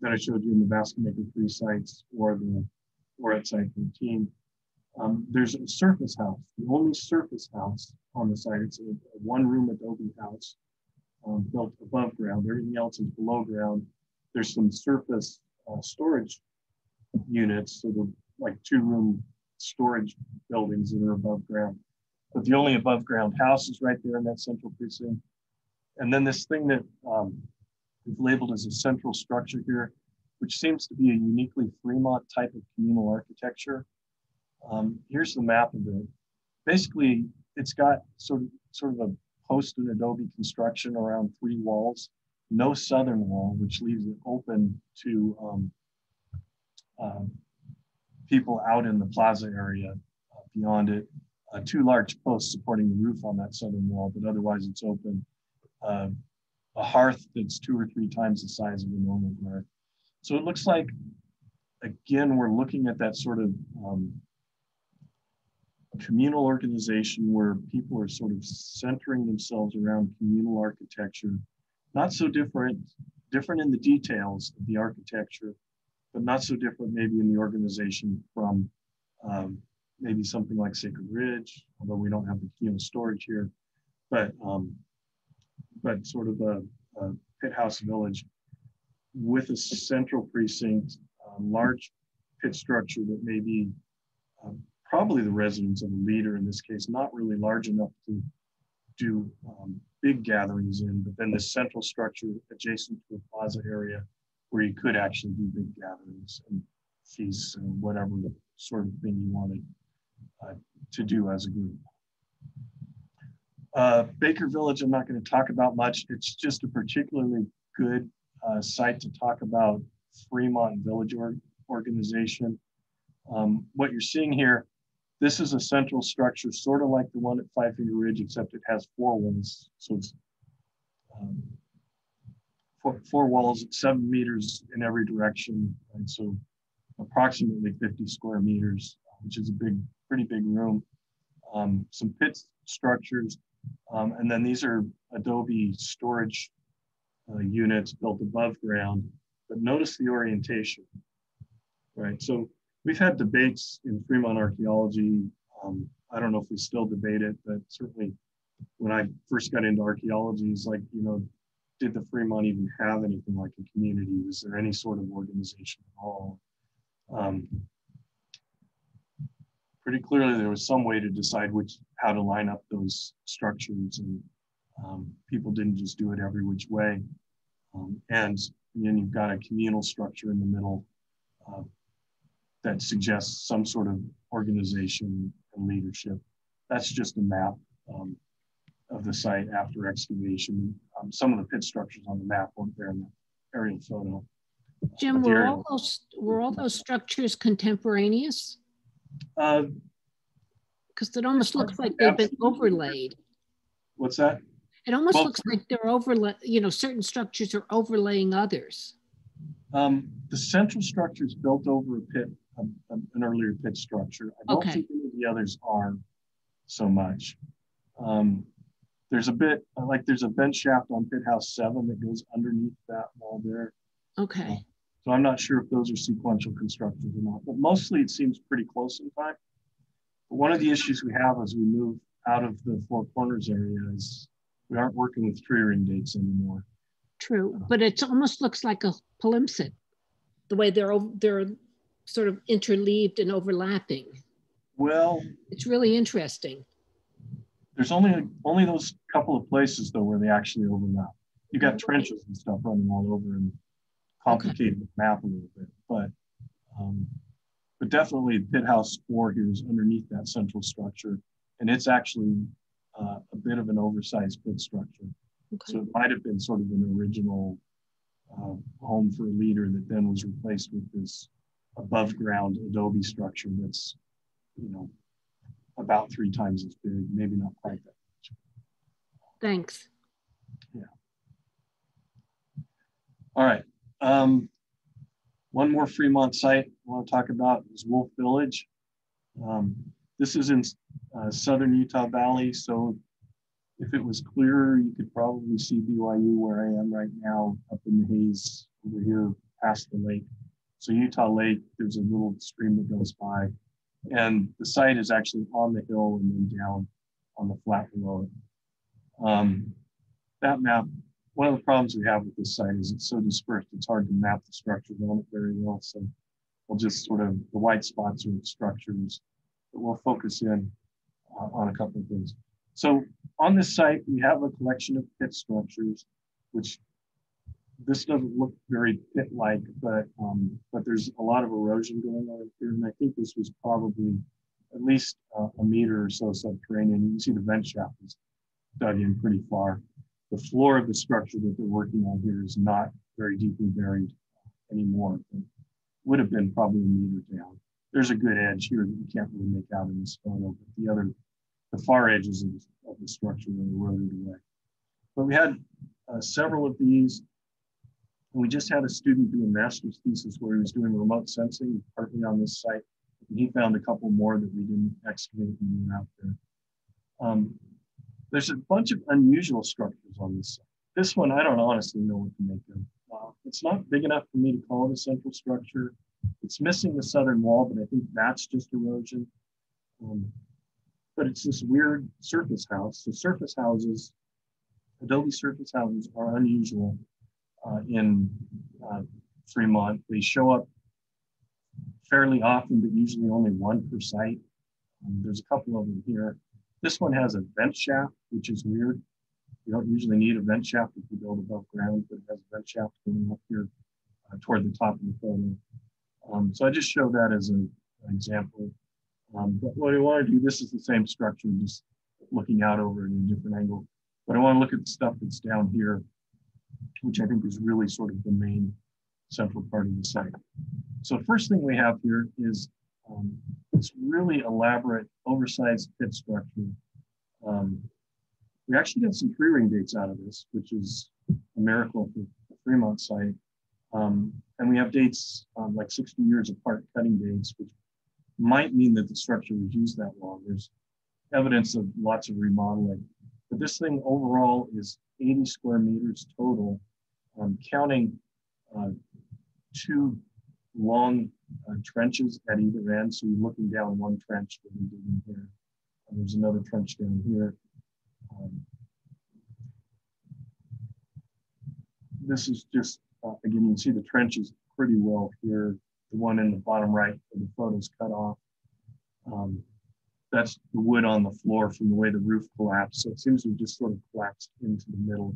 that I showed you in the Basket Maker 3 sites or at Site 13. There's a surface house, the only surface house on the site. It's a one-room adobe house built above ground. Everything else is below ground. There's some surface storage units, so the like 2-room storage buildings that are above ground. But the only above ground house is right there in that central precinct. And then this thing that we've labeled as a central structure here, which seems to be a uniquely Fremont type of communal architecture. Here's the map of it. Basically, it's got sort of a post and adobe construction around 3 walls, no southern wall, which leaves it open to people out in the plaza area beyond it. 2 large posts supporting the roof on that southern wall, but otherwise it's open. A hearth that's 2 or 3 times the size of a normal hearth. So it looks like, again, we're looking at that sort of communal organization where people are sort of centering themselves around communal architecture, not so different in the details of the architecture, but not so different maybe in the organization from maybe something like Sacred Ridge, although we don't have the communal storage here, but sort of a pit house village with a central precinct, large pit structure that may be probably the residence of a leader in this case, not really large enough to do big gatherings in, but then the central structure adjacent to a plaza area where you could actually do big gatherings and feasts and whatever sort of thing you wanted to do as a group. Baker Village, I'm not going to talk about much. It's just a particularly good site to talk about Fremont Village organization. What you're seeing here, this is a central structure, sort of like the one at Five Finger Ridge, except it has 4 walls. So it's 4 walls at 7 meters in every direction. And so approximately 50 square meters, which is a pretty big room. Some pit structures. And then these are adobe storage units built above ground, but notice the orientation, right? So we've had debates in Fremont archaeology. I don't know if we still debate it, but certainly when I first got into archaeology, it's like, did the Fremont even have anything like a community? Was there any sort of organization at all? Pretty clearly there was some way to decide how to line up those structures, and people didn't just do it every which way. And then you've got a communal structure in the middle that suggests some sort of organization and leadership. That's just a map of the site after excavation. Some of the pit structures on the map weren't there in the aerial photo. Jim, were all those structures contemporaneous? Because it almost looks like they've been overlaid. What's that? It almost looks like they're certain structures are overlaying others. The central structure is built over a pit, an earlier pit structure. I don't think any of the others are so much. There's a bit, there's a vent shaft on Pit House 7 that goes underneath that wall there. Okay. So I'm not sure if those are sequential constructions or not, but mostly it seems pretty close in time. But one of the issues we have as we move out of the Four Corners area is we aren't working with tree ring dates anymore. True, but it almost looks like a palimpsest, the way they're sort of interleaved and overlapping. Well, it's really interesting. There's only those couple of places though where they actually overlap. You got trenches and stuff running all over and complicated the map a little bit, but definitely Pit House 4 here is underneath that central structure, and it's actually a bit of an oversized pit structure. Okay. So it might have been sort of an original home for a leader that then was replaced with this above ground adobe structure that's, about 3 times as big, maybe not quite that much. Thanks. Yeah. All right. One more Fremont site I want to talk about is Wolf Village. This is in southern Utah Valley, so if it was clearer, you could probably see BYU where I am right now, up in the haze over here past the lake. So Utah Lake, there's a little stream that goes by, and the site is actually on the hill and then down on the flat below it. That map, one of the problems we have with this site is it's so dispersed, it's hard to map the structures on it very well. So we'll just sort of, the white spots are structures, but we'll focus in on a couple of things. So on this site, we have a collection of pit structures, which this doesn't look very pit-like, but there's a lot of erosion going on here. And I think this was probably at least a meter or so subterranean. You can see the vent shaft is dug in pretty far. The floor of the structure that they're working on here is not very deeply buried anymore. It would have been probably a meter down. There's a good edge here that you can't really make out in this photo, but the far edges of the structure are eroded away. But we had several of these. And we just had a student do a master's thesis where he was doing remote sensing, partly on this site. And he found a couple more that we didn't excavate when we were out there. There's a bunch of unusual structures on this site. This one, I don't honestly know what to make of. It's not big enough for me to call it a central structure. It's missing the southern wall, but I think that's just erosion. But it's this weird surface house. So surface houses, adobe surface houses are unusual in Fremont. They show up fairly often, but usually only one per site. There's a couple of them here. This one has a vent shaft, which is weird. You don't usually need a vent shaft if you build above ground, but it has a vent shaft going up here toward the top of the photo. So I just show that as an example. But what I want to do, this is the same structure, just looking out over it in a different angle. But I want to look at the stuff that's down here, which I think is really sort of the main central part of the site. So the first thing we have here is this really elaborate, oversized pit structure. We actually got some tree ring dates out of this, which is a miracle for the Fremont site. And we have dates like 60 years apart, cutting dates, which might mean that the structure was used that long. There's evidence of lots of remodeling. But this thing overall is 80 square meters total, counting two long trenches at either end. So you're looking down one trench that we did in here. And there's another trench down here. This is just, again, you can see the trenches pretty well here. The one in the bottom right where the photo's cut off. That's the wood on the floor from the way the roof collapsed. So it seems to have just sort of collapsed into the middle.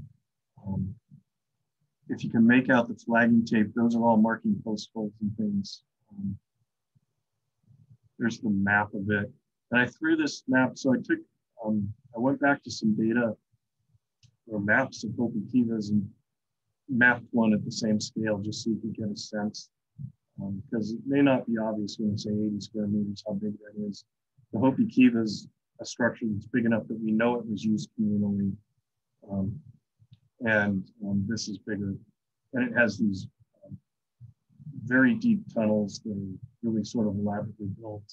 If you can make out the flagging tape, those are all marking post holes and things. There's the map of it. And I threw this map, so I went back to some data or maps of Hopi Kivas and mapped one at the same scale just so you could get a sense. Because it may not be obvious when I say 80 square meters how big that is. The Hopi Kiva is a structure that's big enough that we know it was used communally. This is bigger. And it has these very deep tunnels that are really sort of elaborately built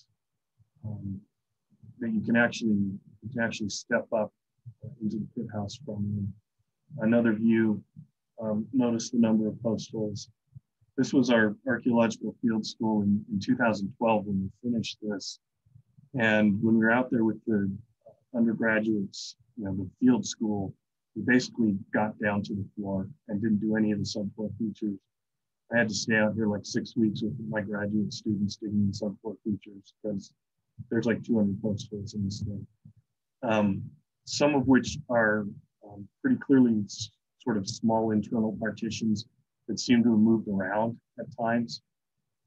that you can actually step up into the pit house from them. Another view, notice the number of post holes. This was our archaeological field school in 2012 when we finished this. And when we were out there with the undergraduates, the field school, we basically got down to the floor and didn't do any of the subfloor features. I had to stay out here like 6 weeks with my graduate students digging in subfloor features because there's like 200 post holes in this thing. Some of which are pretty clearly sort of small internal partitions that seem to have moved around at times.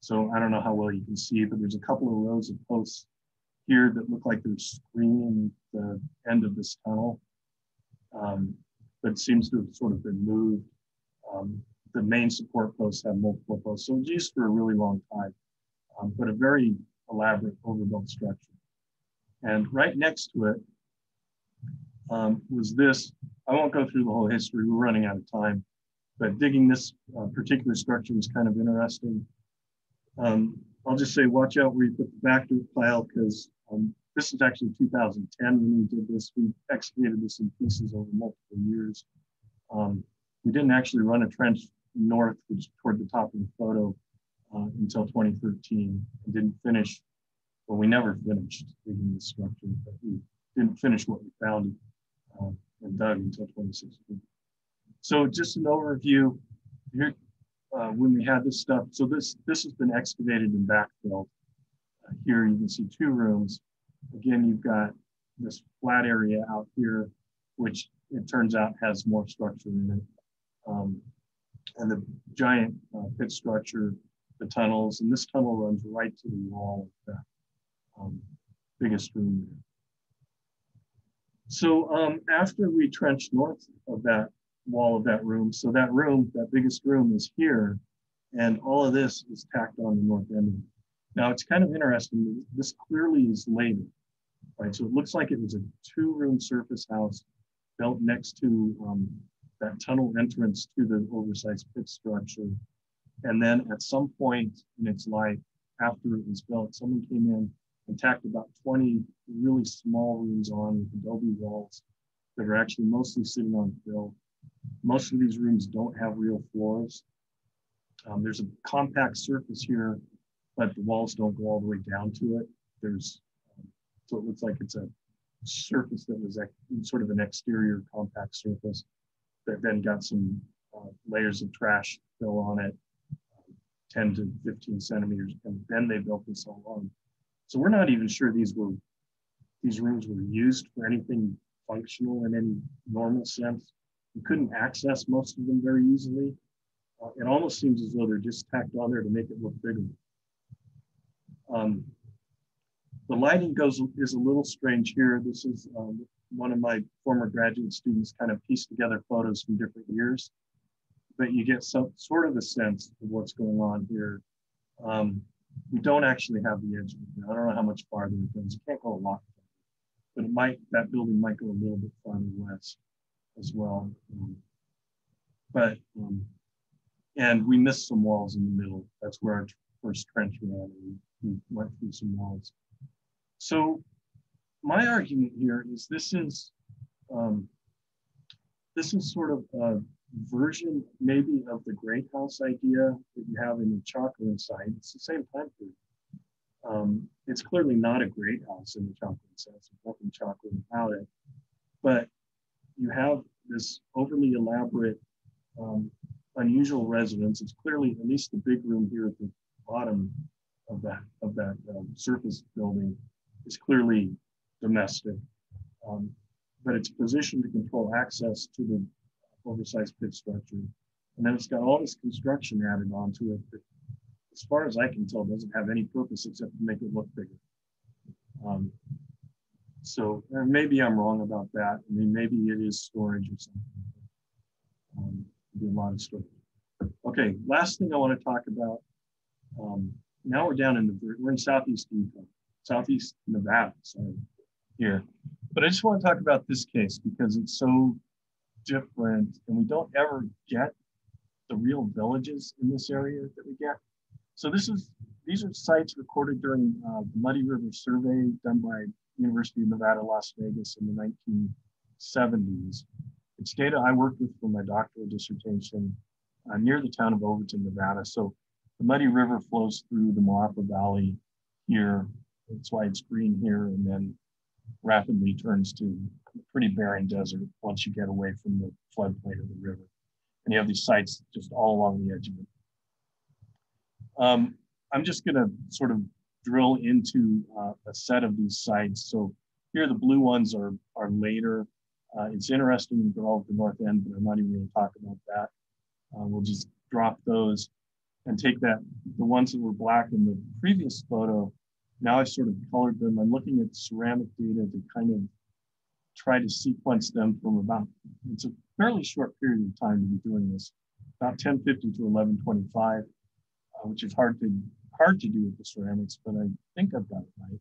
So I don't know how well you can see, but there's a couple of rows of posts here that look like they're screening the end of this tunnel. But seems to have sort of been moved. The main support posts have multiple posts, so it's used for a really long time, but a very elaborate overbuilt structure. And right next to it was this. I won't go through the whole history, we're running out of time, but digging this particular structure was kind of interesting. I'll just say, watch out where you put the backdirt pile, because this is actually 2010 when we did this. We excavated this in pieces over multiple years. We didn't actually run a trench north, which toward the top of the photo, until 2013, and didn't finish. Well, we never finished digging the structure, but we didn't finish what we found and dug until 2016. So just an overview here, when we had this stuff. So this has been excavated and backfilled. Here you can see 2 rooms. Again, you've got this flat area out here, which it turns out has more structure in it. And the giant pit structure, the tunnels, and this tunnel runs right to the wall of that biggest room there. So after we trenched north of that wall of that room, so that room, that biggest room is here, and all of this is tacked on the north end of it. Now it's kind of interesting, this clearly is later, right? So it looks like it was a 2-room surface house built next to that tunnel entrance to the oversized pit structure. And then at some point in its life, after it was built, someone came in and tacked about 20 really small rooms on with adobe walls that are actually mostly sitting on fill. Most of these rooms don't have real floors. There's a compact surface here, but the walls don't go all the way down to it. So it looks like it's a surface that was sort of an exterior compact surface that then got some layers of trash fill on it, 10 to 15 centimeters, and then they built this all on. So we're not even sure these rooms were used for anything functional in any normal sense. You couldn't access most of them very easily. It almost seems as though they're just tacked on there to make it look bigger. The lighting is a little strange here. This is one of my former graduate students kind of pieced together photos from different years, but you get some sort of a sense of what's going on here. We don't actually have the edge. I don't know how much farther it goes. You can't go a lot farther, but that building might go a little bit farther west as well. And we missed some walls in the middle. That's where our first trench ran. We went through some walls. So my argument here is this is sort of a version maybe of the great house idea that you have in the Chalkland site. It's the same time period. It's clearly not a great house in the Chalkland sense. There's nothing Chalkland about it. But you have this overly elaborate, unusual residence. It's clearly, at least the big room here at the bottom of that surface building is clearly domestic. But it's positioned to control access to the oversized pit structure. And then it's got all this construction added onto it that, as far as I can tell, doesn't have any purpose except to make it look bigger. So maybe I'm wrong about that. I mean, maybe it is storage or something. Be a lot of storage. Okay, last thing I want to talk about. Now we're in Southeast Nevada, sorry, here. But I just want to talk about this case because it's so different, and we don't ever get the real villages in this area that we get. So these are sites recorded during the Muddy River survey done by University of Nevada, Las Vegas in the 1970s. It's data I worked with for my doctoral dissertation near the town of Overton, Nevada. So the Muddy River flows through the Moapa Valley here. That's why it's green here, and then rapidly turns to a pretty barren desert once you get away from the floodplain of the river. And you have these sites just all along the edge of it. I'm just going to sort of drill into a set of these sites. So here the blue ones are later. It's interesting they're all at the north end, but I'm not even going to talk about that. We'll just drop those and take the ones that were black in the previous photo. Now I've sort of colored them. I'm looking at ceramic data to kind of try to sequence them from it's a fairly short period of time to be doing this, about 1050 to 1125, which is hard to do with the ceramics, but I think I've got it right.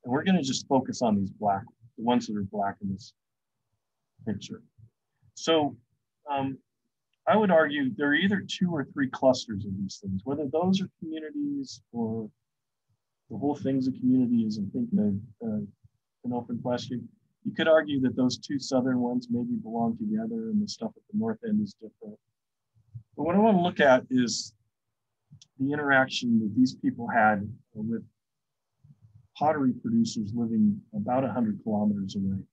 And we're going to just focus on these the ones that are black in this picture. So I would argue there are either 2 or 3 clusters of these things. Whether those are communities or the whole thing's a community is, I think, an open question. You could argue that those 2 southern ones maybe belong together and the stuff at the north end is different. But what I want to look at is the interaction that these people had with pottery producers living about 100 kilometers away.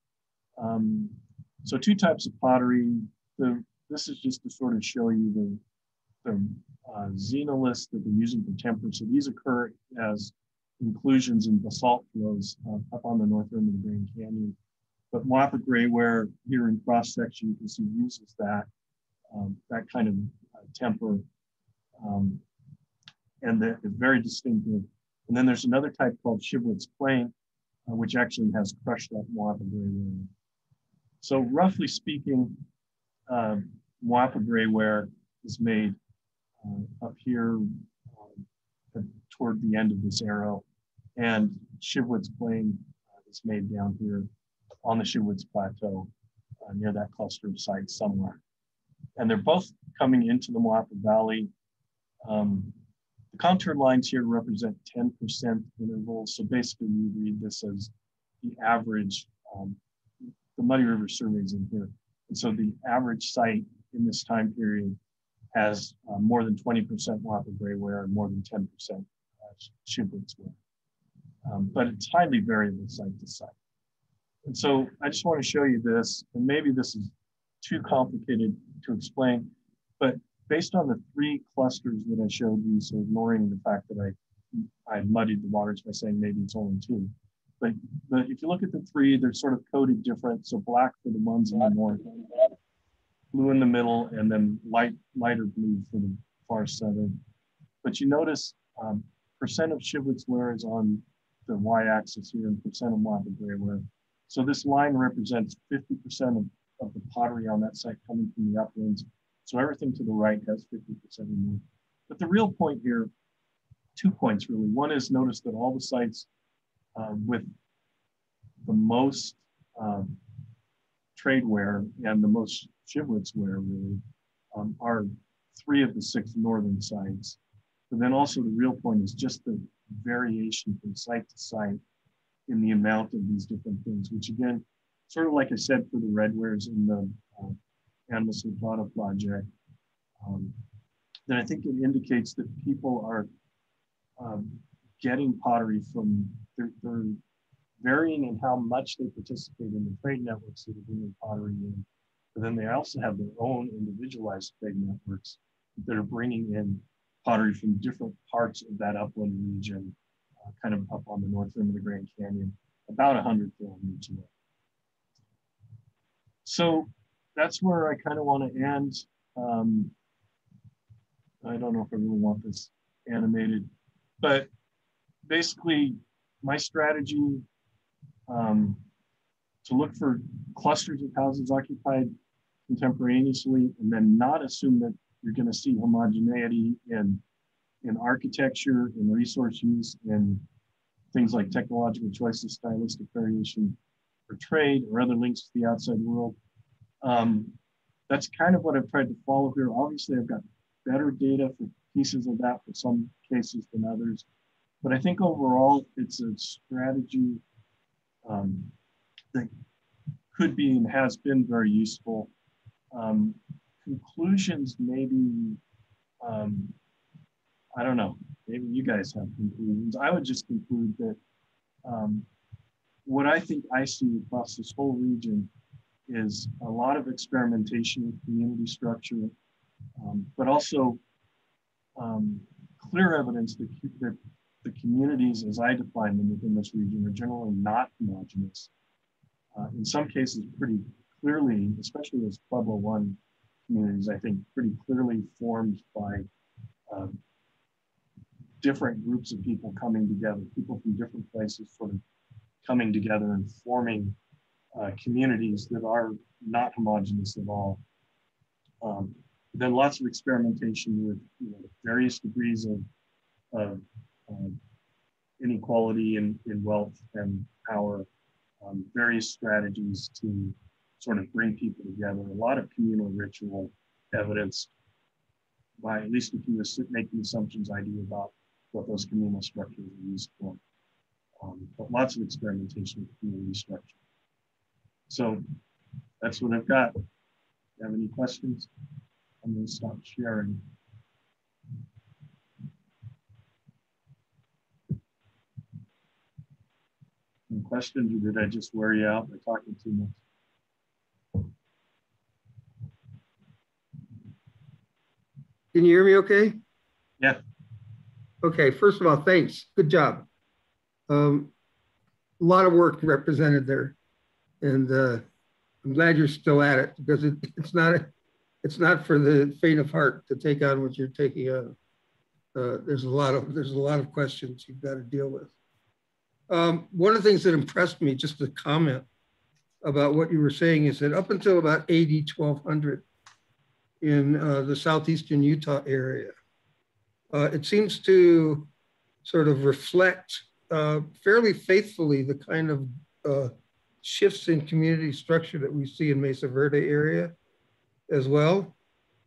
So 2 types of pottery. This is just to sort of show you the xenoliths that they're using for temper. So these occur as inclusions in basalt flows up on the north rim of the Grand Canyon. But Moapa Grayware here in cross section, you can see uses that kind of temper, and that is very distinctive. And then there's another type called Shivwitz Plain, which actually has crushed up Moapa Grayware. So roughly speaking, Moapa Grayware is made up here toward the end of this arrow, and Shivwitz Plain is made down here on the Shivwitz Plateau near that cluster of sites somewhere. And they're both coming into the Moapa Valley. The contour lines here represent 10% intervals. So basically you read this as the average, the Muddy River survey is in here. And so the average site in this time period has more than 20% Moapa Grayware and more than 10% Shivwitz ware. But it's highly variable site to site. And so I just want to show you this, and maybe this is too complicated to explain, but based on the 3 clusters that I showed you, so ignoring the fact that I muddied the waters by saying maybe it's only 2, but if you look at the 3, they're sort of coded different. So black for the ones in the north, blue in the middle, and then lighter blue for the far southern. But you notice percent of Shivwitz ware is on the y-axis here and percent of Moapa Grayware. So this line represents 50% of the pottery on that site coming from the uplands. So everything to the right has 50% or more. But the real point here, 2 points really. One is notice that all the sites with the most trade ware and the most Shivwitz ware really are 3 of the 6 northern sites. But then also the real point is just the variation from site to site in the amount of these different things, which again, sort of like I said for the red wares in the Animal Sultana project, then I think it indicates that people are getting pottery from, they're varying in how much they participate in the trade networks that are bringing pottery in, but then they also have their own individualized trade networks that are bringing in pottery from different parts of that upland region, kind of up on the north rim of the Grand Canyon, about 100 kilometers away. So that's where I kind of want to end. I don't know if I really want this animated, but basically my strategy to look for clusters of houses occupied contemporaneously and then not assume that you're going to see homogeneity in architecture, in resource use, in things like technological choices, stylistic variation for trade, or other links to the outside world. That's kind of what I've tried to follow here. Obviously, I've got better data for pieces of that for some cases than others. But I think overall, it's a strategy that could be and has been very useful. Conclusions, maybe, I don't know, maybe you guys have conclusions. I would just conclude that what I think I see across this whole region is a lot of experimentation with community structure, but also clear evidence that the communities, as I define them within this region, are generally not homogeneous. In some cases, pretty clearly, especially those Pueblo One communities, I think pretty clearly formed by different groups of people coming together, people from different places sort of coming together and forming communities that are not homogeneous at all. Then lots of experimentation with various degrees of inequality in wealth and power, various strategies to sort of bring people together, a lot of communal ritual, evidenced by, at least if you make the assumptions I do about what those communal structures are used for. But lots of experimentation with community structure. So that's what I've got. If you have any questions, I'm going to stop sharing. Any questions, or did I just wear you out by talking too much? Can you hear me okay? Yeah. Okay, first of all, thanks. Good job. A lot of work represented there. And I'm glad you're still at it, because it's not for the faint of heart to take on what you're taking on. There's a lot of questions you've got to deal with. One of the things that impressed me, just a comment about what you were saying, is that up until about AD 1200 in the southeastern Utah area, it seems to sort of reflect fairly faithfully the kind of shifts in community structure that we see in Mesa Verde area as well,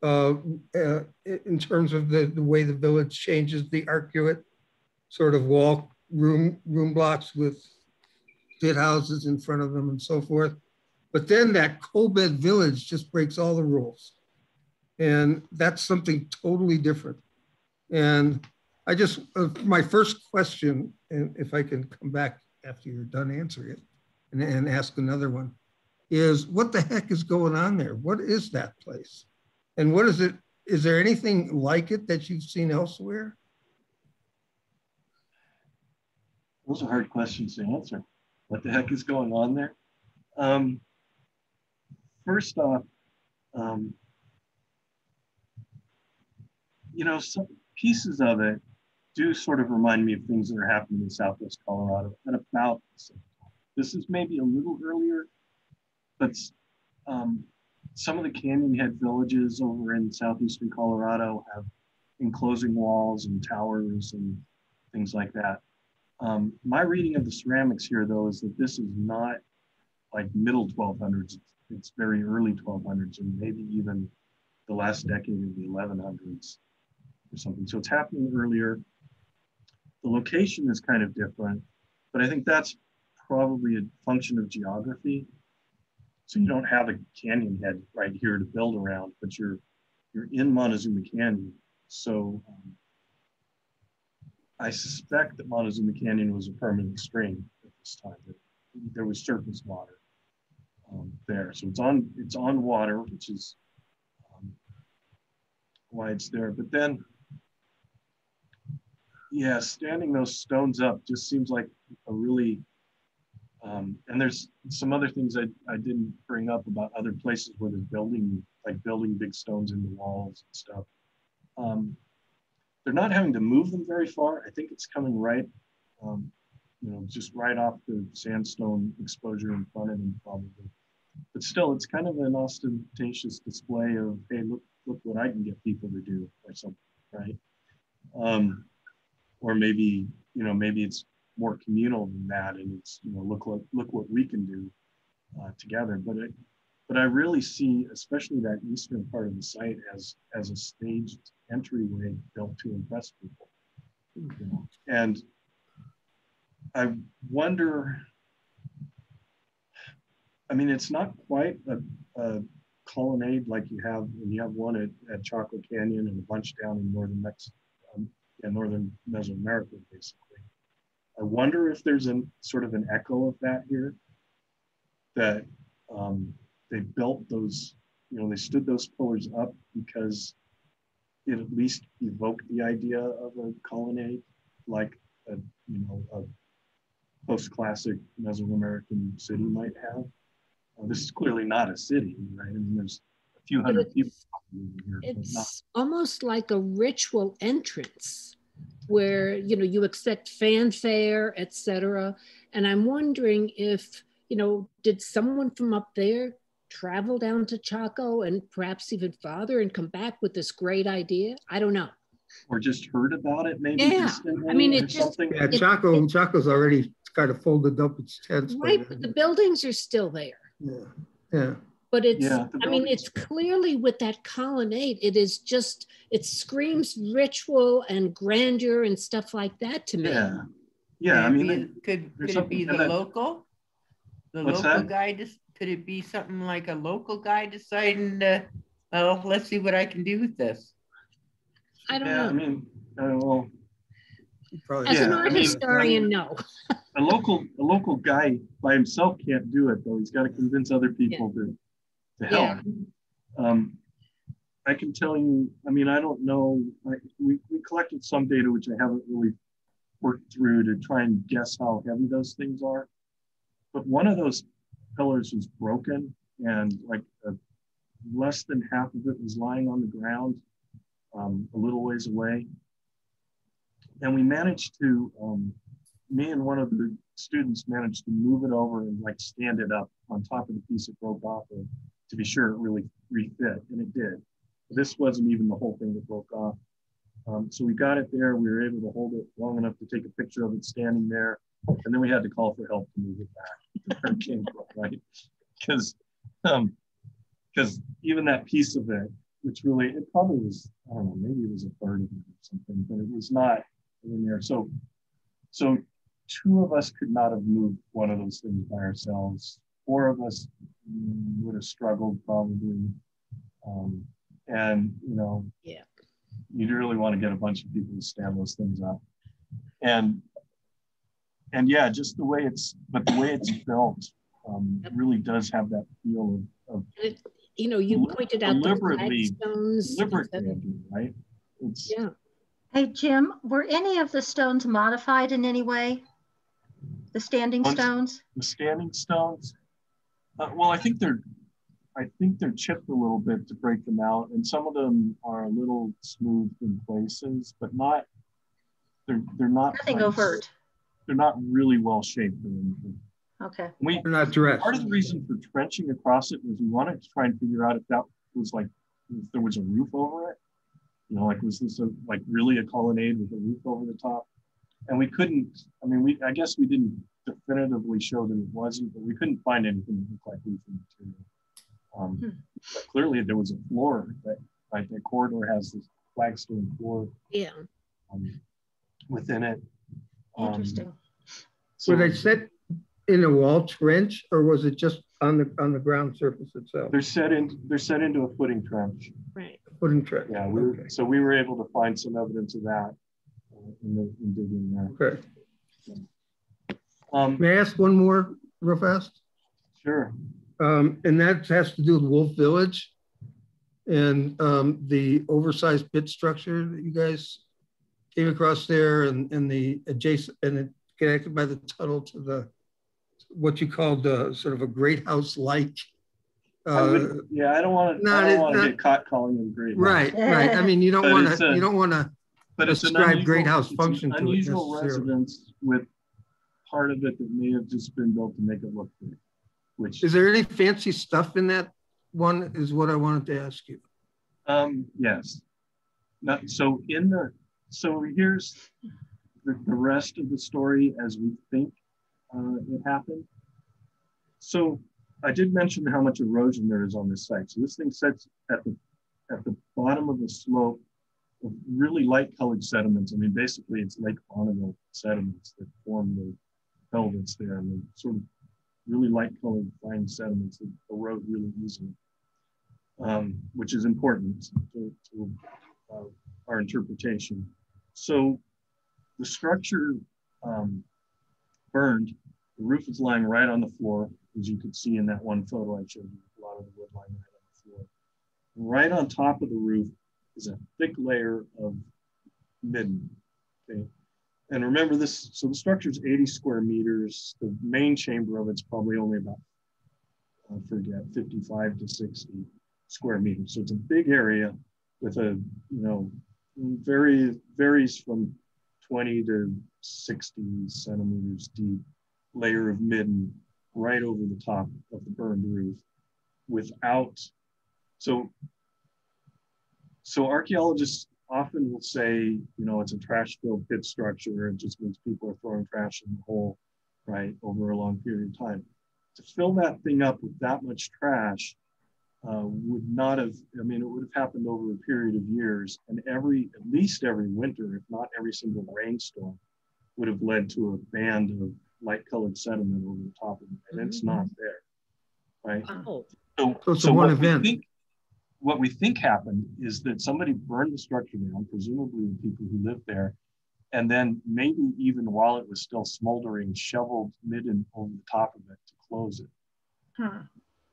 in terms of the way the village changes, the arcuate sort of wall room blocks with pit houses in front of them and so forth. But then that coal bed village just breaks all the rules. And that's something totally different. And I just, my first question, and if I can come back after you're done answering it and ask another one, is what the heck is going on there? What is that place? And what is it? Is there anything like it that you've seen elsewhere? Those are hard questions to answer. What the heck is going on there? First off, you know, some pieces of it do sort of remind me of things that are happening in Southwest Colorado at about the same time. This is maybe a little earlier, but some of the canyon head villages over in southeastern Colorado have enclosing walls and towers and things like that. My reading of the ceramics here, though, is that this is not like middle 1200s. It's very early 1200s, and maybe even the last decade of the 1100s or something. So it's happening earlier. The location is kind of different, but I think that's probably a function of geography. So you don't have a canyon head right here to build around, but you're in Montezuma Canyon. So I suspect that Montezuma Canyon was a permanent stream at this time. There was surface water there. So it's on water, which is why it's there. But then, yeah, standing those stones up just seems like a really, and there's some other things I didn't bring up about other places where they're building big stones into walls and stuff. They're not having to move them very far. I think it's coming right, you know, just right off the sandstone exposure in front of them probably. But still, it's kind of an ostentatious display of, hey, look what I can get people to do or something, right? Or maybe, you know, maybe it's more communal than that, and it's, you know, look what we can do together. But I really see, especially that eastern part of the site, as a staged entryway built to impress people. You know? And I wonder, I mean, it's not quite a colonnade like you have when you have one at Chaco Canyon and a bunch down in northern Mexico, northern Mesoamerica, basically. I wonder if there's a sort of an echo of that here, that they built those, you know, they stood those pillars up because it at least evoked the idea of a colonnade, like a post-classic Mesoamerican city might have. This is clearly not a city, right? I mean, there's a few hundred people here. It's almost like a ritual entrance where, you know, you expect fanfare, etc. And I'm wondering if, you know, did someone from up there travel down to Chaco and perhaps even farther and come back with this great idea? I don't know. Or just heard about it, maybe. Yeah, I mean, it just something. Yeah, Chaco's already kind of folded up its tents. Right, but the buildings are still there. Yeah, yeah. But it's, Yeah, I mean, it's clearly with that colonnade, it is just, it screams ritual and grandeur and stuff like that to me. Yeah, yeah. I mean, could it be the local? The local guy, could it be something like a local guy deciding, oh, let's see what I can do with this? I don't know. I mean, well, as an art historian, no. a local guy by himself can't do it, though. He's got to convince other people to help. I can tell you, I mean, I don't know, we collected some data which I haven't really worked through to try and guess how heavy those things are. But one of those pillars was broken, and like less than half of it was lying on the ground a little ways away. And we managed to, me and one of the students managed to move it over and like stand it up on top of the piece it broke off of to be sure it really refit, and it did. This wasn't even the whole thing that broke off. So we got it there. We were able to hold it long enough to take a picture of it standing there. And then we had to call for help to move it back to where it came from, right? Because even that piece of it, which really, it probably was, I don't know, maybe it was a third of it or something, but it was not in there. So two of us could not have moved one of those things by ourselves. Four of us would have struggled probably. And, you know, you'd really want to get a bunch of people to stand those things up. And yeah, just the way it's built really does have that feel of you know, you pointed out deliberately, deliberately, right? It's, Hey, Jim, were any of the stones modified in any way? The standing stones? The standing stones? Well, I think they're chipped a little bit to break them out, and some of them are a little smoothed in places, but not. They're not nothing overt. They're not really well shaped or anything. Okay. They're not dressed. Part of the reason for trenching across it was we wanted to try and figure out if that was like, if there was a roof over it. You know, like, was this like really a colonnade with a roof over the top? And we couldn't, I mean, I guess we didn't definitively show that it wasn't, but we couldn't find anything that looked like roofing material. But clearly there was a floor that, like, the corridor has this flagstone floor within it. Interesting. So were they set in a wall trench, or was it just on the ground surface itself? They're set into a footing trench. Right. Footing trench. Yeah, so we were able to find some evidence of that in digging there. Okay. May I ask one more real fast? Sure. And that has to do with Wolf Village and the oversized pit structure that you guys came across there, and the adjacent, and it connected by the tunnel to the, what you called sort of a great house-like. I don't want to get caught calling it great house. Right. I mean, you don't want to ascribe great house function to it. Unusual residence with part of it that may have just been built to make it look good. Which is there any fancy stuff in that one? Is what I wanted to ask you. Yes. So here's the rest of the story as we think it happened. So I did mention how much erosion there is on this site. So this thing sits at the bottom of the slope of really light colored sediments. I mean, basically it's Lake Bonneville sediments that form the pelvis there, and the sort of really light colored fine sediments that erode really easily, which is important to our interpretation. So the structure burned. The roof is lying right on the floor, as you could see in that one photo I showed you, a lot of the wood lying right on the floor. Right on top of the roof is a thick layer of midden. Okay. And remember this, so the structure is 80 square meters. The main chamber of it's probably only about, I forget, 55 to 60 square meters. So it's a big area with a, you know, varies from 20 to 60 centimeters deep layer of midden right over the top of the burned roof without, so archaeologists often will say, you know, it's a trash-filled pit structure. It just means people are throwing trash in the hole, right, over a long period of time. To fill that thing up with that much trash would not have, I mean, it would have happened over a period of years, and at least every winter, if not every single rainstorm, would have led to a band of light-colored sediment over the top of it, and it's not there, right? Oh. So one event. What we think happened is that somebody burned the structure down, presumably the people who lived there, and then maybe even while it was still smoldering, shoveled midden over the top of it to close it. Huh.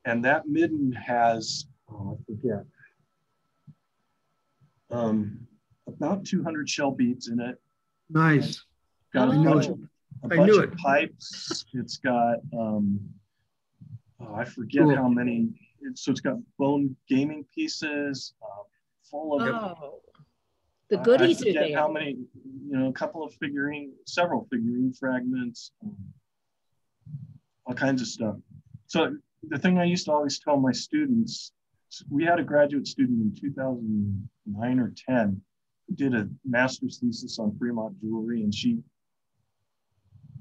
And that midden has, oh, I forget, about 200 shell beads in it. Nice. Got a bunch of pipes. It's got, I forget how many. So it's got bone gaming pieces, full of the goodies I forget are there. how many, several figurine fragments, all kinds of stuff. So the thing I used to always tell my students, we had a graduate student in 2009 or 10 who did a master's thesis on Fremont jewelry, and she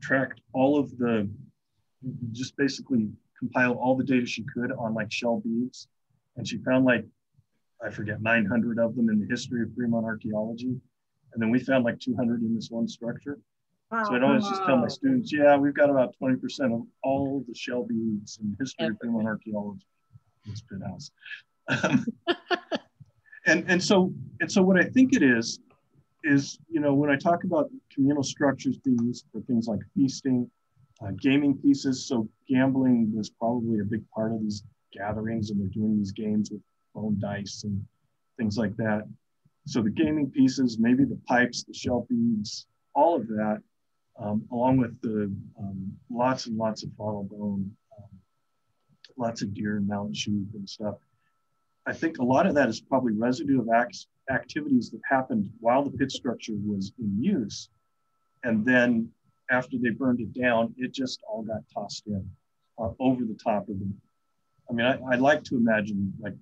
tracked all of just basically compiled all the data she could on like shell beads. And she found like, I forget, 900 of them in the history of Fremont archaeology. And then we found like 200 in this one structure. Wow. So I'd always just tell my students, yeah, we've got about 20% of all the shell beads in the history of Fremont archaeology in this pit house. and so what I think it is, when I talk about communal structures being used for things like feasting, gaming pieces, so gambling was probably a big part of these gatherings, and they're doing these games with bone dice and things like that. So the gaming pieces, maybe the pipes, the shell beads, all of that, along with the lots and lots of fossil bone, lots of deer and mountain sheep and stuff. I think a lot of that is probably residue of activities that happened while the pit structure was in use. And then after they burned it down, it just all got tossed in over the top of them. I mean, I like to imagine like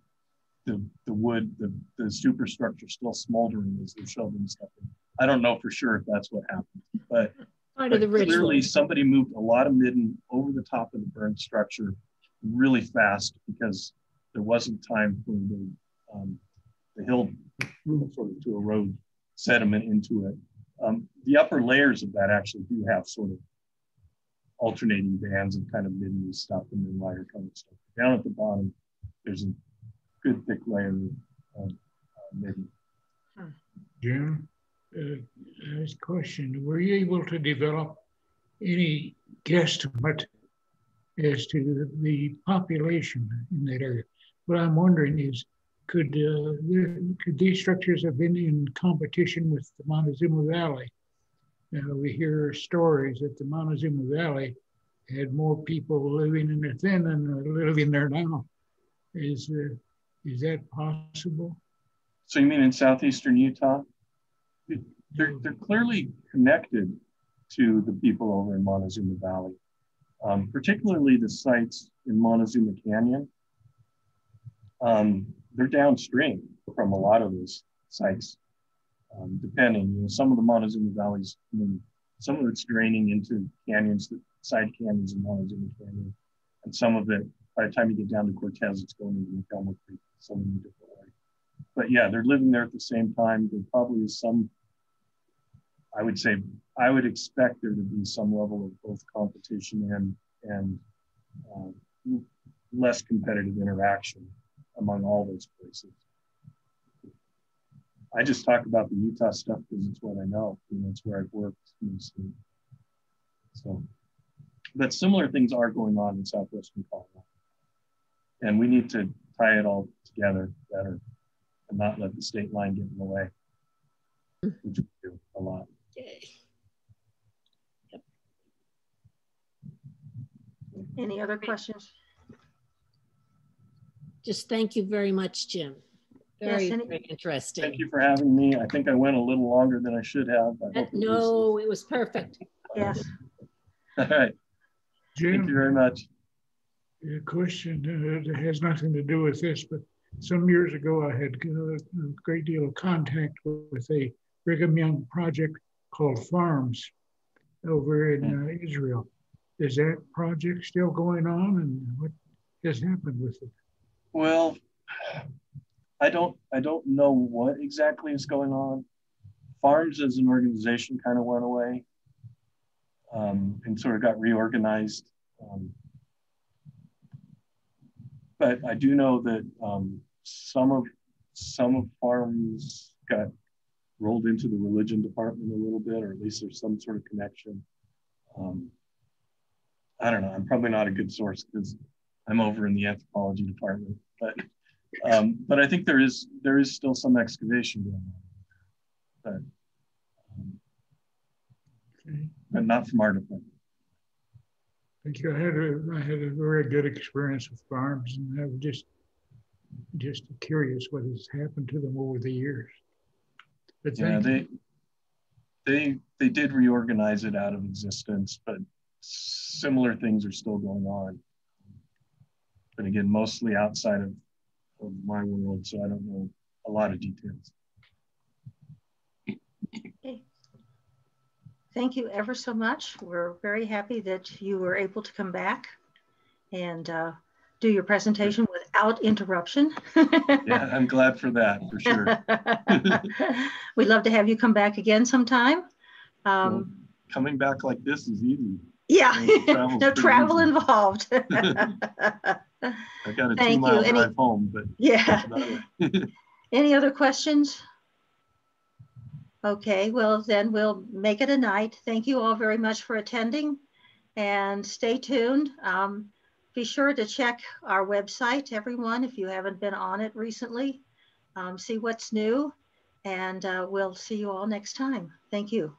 the wood, the superstructure still smoldering as they're shoving stuff in. I don't know for sure if that's what happened, but clearly somebody moved a lot of midden over the top of the burned structure really fast because there wasn't time for the hill sort of to erode sediment into it. The upper layers of that actually do have sort of alternating bands of kind of midden stuff and then lighter colored stuff. Down at the bottom, there's a good thick layer of midden. Jim, this question, were you able to develop any guesstimate as to the population in that area? What I'm wondering is, could these structures have been in competition with the Montezuma Valley? We hear stories that the Montezuma Valley had more people living in it then than living there now. Is that possible? So you mean in southeastern Utah? They're clearly connected to the people over in Montezuma Valley, particularly the sites in Montezuma Canyon. They're downstream from a lot of those sites, depending. Some of the Montezuma Valleys, some of it's draining into canyons, the side canyons in Montezuma Canyon, and some of it, by the time you get down to Cortez, it's going into McElmo Creek, so many different ways. But yeah, they're living there at the same time. There probably is some, I would expect there to be some level of both competition and less competitive interaction among all those places. I just talk about the Utah stuff because it's what I know. It's where I've worked mostly. So, but similar things are going on in southwestern Colorado, and we need to tie it all together better and not let the state line get in the way, which we do a lot. Okay. Yep. Any other questions? Just thank you very much, Jim. Very interesting. Thank you for having me. I think I went a little longer than I should have. No, it was perfect. Yes. All right. Jim, thank you very much. A question that has nothing to do with this, but some years ago I had a great deal of contact with a Brigham Young project called Farms over in Israel. Is that project still going on, and what has happened with it? Well, I don't know what exactly is going on. Farms as an organization kind of went away and sort of got reorganized. But I do know that some of farms got rolled into the religion department a little bit, or at least there's some sort of connection. I don't know. I'm probably not a good source because I'm over in the anthropology department, but I think there is still some excavation going on, but not from our department. Thank you. I had a very good experience with farms, and I was just curious what has happened to them over the years. But yeah, they did reorganize it out of existence, but similar things are still going on. But again, mostly outside of my world, so I don't know a lot of details. Okay. Thank you ever so much. We're very happy that you were able to come back and do your presentation without interruption. Yeah, I'm glad for that, for sure. We'd love to have you come back again sometime. Well, coming back like this is easy. Yeah, no travel involved. I got a 2-mile drive home, but yeah. Any other questions? Okay, well then we'll make it a night. Thank you all very much for attending, and stay tuned. Be sure to check our website, everyone, if you haven't been on it recently. See what's new, and we'll see you all next time. Thank you.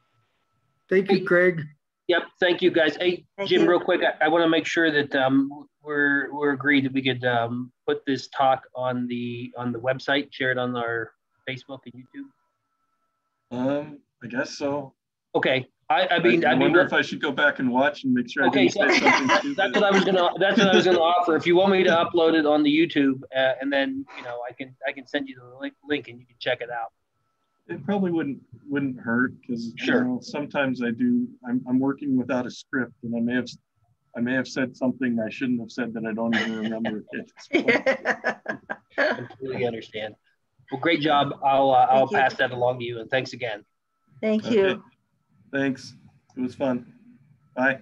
Thank you, Craig. Yep, thank you guys. Hey, Jim, real quick, I want to make sure that we're agreed that we could put this talk on the website, share it on our Facebook and YouTube. I guess so. Okay. I wonder if I should go back and watch and make sure I didn't say something stupid. That's what I was gonna offer. If you want me to upload it on the YouTube, and then I can send you the link and you can check it out. It probably wouldn't hurt because sure. Sometimes I'm working without a script, and I may have said something I shouldn't have said that I don't even remember. I completely understand. Well, great job. I'll pass that along to you, and thanks again. Thank you. Okay. Thanks. It was fun. Bye.